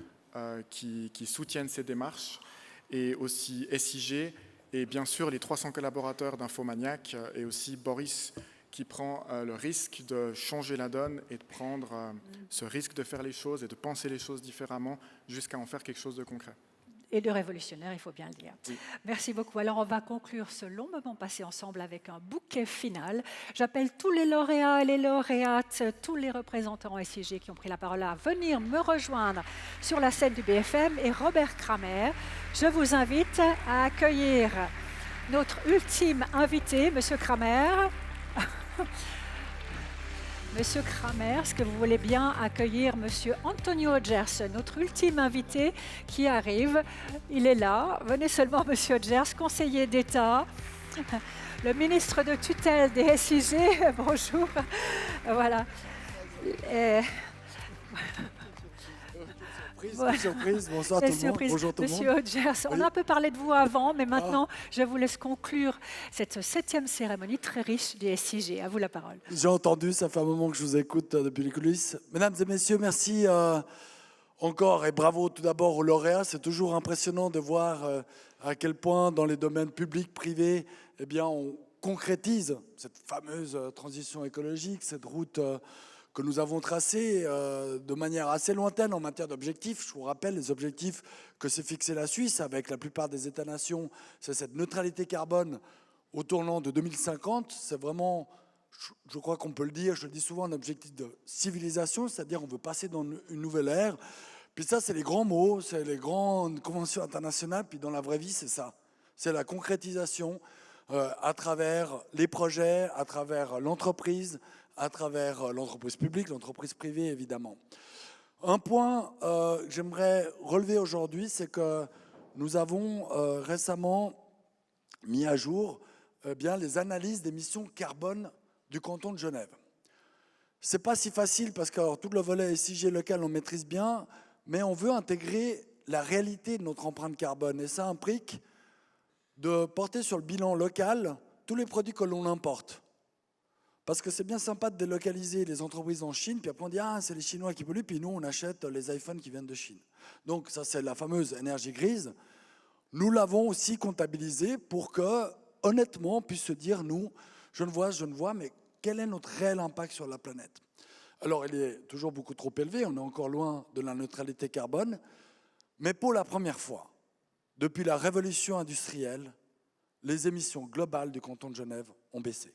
qui soutiennent ces démarches, et aussi SIG, et bien sûr les 300 collaborateurs d'Infomaniac, et aussi Boris qui prend le risque de changer la donne et de prendre ce risque de faire les choses et de penser les choses différemment jusqu'à en faire quelque chose de concret. Et de révolutionnaire, il faut bien le dire. Oui. Merci beaucoup. Alors, on va conclure ce long moment passé ensemble avec un bouquet final. J'appelle tous les lauréats et les lauréates, tous les représentants SIG qui ont pris la parole à venir me rejoindre sur la scène du BFM, et Robert Kramer. Je vous invite à accueillir notre ultime invité, Monsieur Kramer. Monsieur Kramer, est-ce que vous voulez bien accueillir Monsieur Antonio Gers, notre ultime invité qui arrive? Il est là. Venez seulement, Monsieur Gers, conseiller d'État, le ministre de tutelle des SIG. Bonjour. Voilà. Surprise, bonsoir tout le monde. Bonjour tout le monde. Monsieur Gers, on a un peu parlé de vous avant, mais maintenant, je vous laisse conclure cette 7e cérémonie très riche des SIG. À vous la parole. J'ai entendu, ça fait un moment que je vous écoute depuis les coulisses. Mesdames et messieurs, merci encore et bravo tout d'abord aux lauréats. C'est toujours impressionnant de voir à quel point dans les domaines publics, privés, eh bien, on concrétise cette fameuse transition écologique, cette route que nous avons tracé de manière assez lointaine en matière d'objectifs. Je vous rappelle les objectifs que s'est fixé la Suisse avec la plupart des États-nations. C'est cette neutralité carbone au tournant de 2050. C'est vraiment, je crois qu'on peut le dire, je le dis souvent, un objectif de civilisation, c'est-à-dire on veut passer dans une nouvelle ère. Puis ça, c'est les grands mots, c'est les grandes conventions internationales. Puis dans la vraie vie, c'est ça. C'est la concrétisation à travers les projets, à travers l'entreprise, à travers l'entreprise publique, l'entreprise privée, évidemment. Un point que j'aimerais relever aujourd'hui, c'est que nous avons récemment mis à jour bien les analyses d'émissions carbone du canton de Genève. Ce n'est pas si facile parce que tout le volet SIG local, on maîtrise bien, mais on veut intégrer la réalité de notre empreinte carbone. Et ça implique de porter sur le bilan local tous les produits que l'on importe. Parce que c'est bien sympa de délocaliser les entreprises en Chine, puis après on dit « Ah, c'est les Chinois qui polluent », puis nous, on achète les iPhones qui viennent de Chine. Donc ça, c'est la fameuse énergie grise. Nous l'avons aussi comptabilisé pour que, honnêtement, on puisse se dire, nous, je ne vois, mais quel est notre réel impact sur la planète? Alors, il est toujours beaucoup trop élevé, on est encore loin de la neutralité carbone, mais pour la première fois, depuis la révolution industrielle, les émissions globales du canton de Genève ont baissé.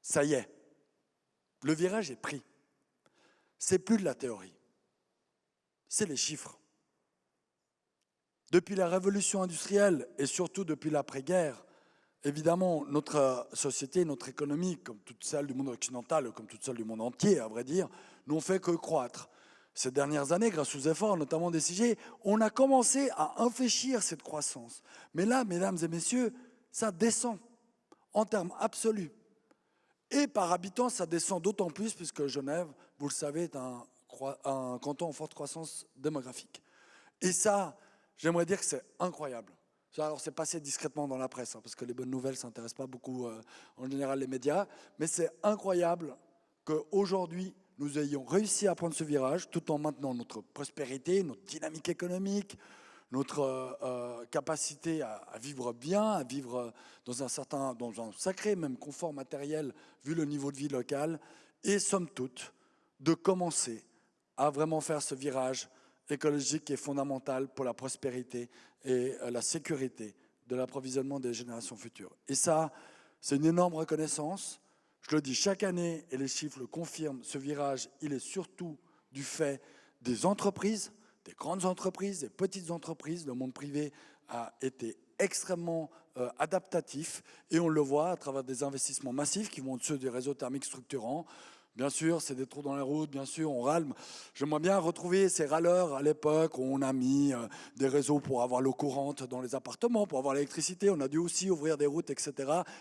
Ça y est, le virage est pris. C'est plus de la théorie, c'est les chiffres. Depuis la révolution industrielle et surtout depuis l'après-guerre, évidemment, notre société, notre économie, comme toute celle du monde occidental, comme toute celle du monde entier, à vrai dire, n'ont fait que croître. Ces dernières années, grâce aux efforts, notamment des SIG, on a commencé à infléchir cette croissance. Mais là, mesdames et messieurs, ça descend en termes absolus. Et par habitant, ça descend d'autant plus puisque Genève, vous le savez, est un canton en forte croissance démographique. Et ça, j'aimerais dire que c'est incroyable. Alors, c'est passé discrètement dans la presse, parce que les bonnes nouvelles ne s'intéressent pas beaucoup, en général, les médias. Mais c'est incroyable qu'aujourd'hui, nous ayons réussi à prendre ce virage tout en maintenant notre prospérité, notre dynamique économique, notre capacité à vivre bien, à vivre dans un sacré même confort matériel vu le niveau de vie local, et somme toute, de commencer à vraiment faire ce virage écologique qui est fondamental pour la prospérité et la sécurité de l'approvisionnement des générations futures. Et ça, c'est une énorme reconnaissance. Je le dis chaque année, et les chiffres le confirment, ce virage, il est surtout du fait des entreprises, des grandes entreprises, des petites entreprises. Le monde privé a été extrêmement adaptatif, et on le voit à travers des investissements massifs qui vont de ceux des réseaux thermiques structurants. Bien sûr, c'est des trous dans les routes, bien sûr, on râle. J'aimerais bien retrouver ces râleurs à l'époque où on a mis des réseaux pour avoir l'eau courante dans les appartements, pour avoir l'électricité. On a dû aussi ouvrir des routes, etc.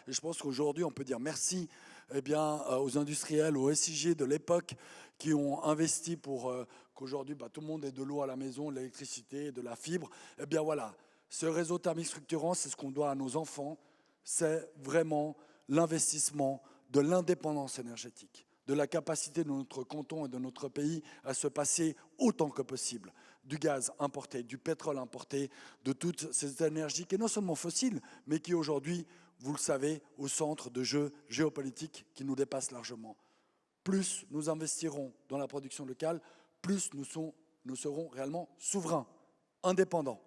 Et je pense qu'aujourd'hui, on peut dire merci aux industriels, aux SIG de l'époque qui ont investi pour qu'aujourd'hui, tout le monde ait de l'eau à la maison, de l'électricité, de la fibre. Eh bien voilà, ce réseau thermique structurant, c'est ce qu'on doit à nos enfants. C'est vraiment l'investissement de l'indépendance énergétique, de la capacité de notre canton et de notre pays à se passer autant que possible du gaz importé, du pétrole importé, de toutes ces énergies qui sont non seulement fossiles, mais qui aujourd'hui, vous le savez, au centre de jeux géopolitiques qui nous dépassent largement. Plus nous investirons dans la production locale, plus nous serons réellement souverains, indépendants.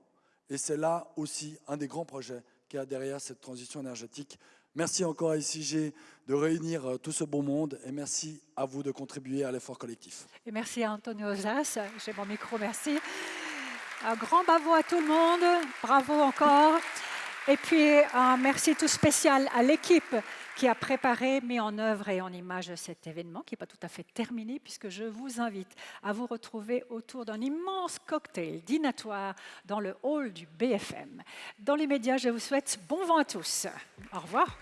Et c'est là aussi un des grands projets qu'il y a derrière cette transition énergétique. Merci encore à SIG de réunir tout ce beau monde, et merci à vous de contribuer à l'effort collectif. Et merci à Antonio Ozas. J'ai mon micro, merci. Un grand bravo à tout le monde. Bravo encore. Et puis, un merci tout spécial à l'équipe qui a préparé, mis en œuvre et en image cet événement, qui n'est pas tout à fait terminé, puisque je vous invite à vous retrouver autour d'un immense cocktail dînatoire dans le hall du BFM. Dans les médias, je vous souhaite bon vent à tous. Au revoir.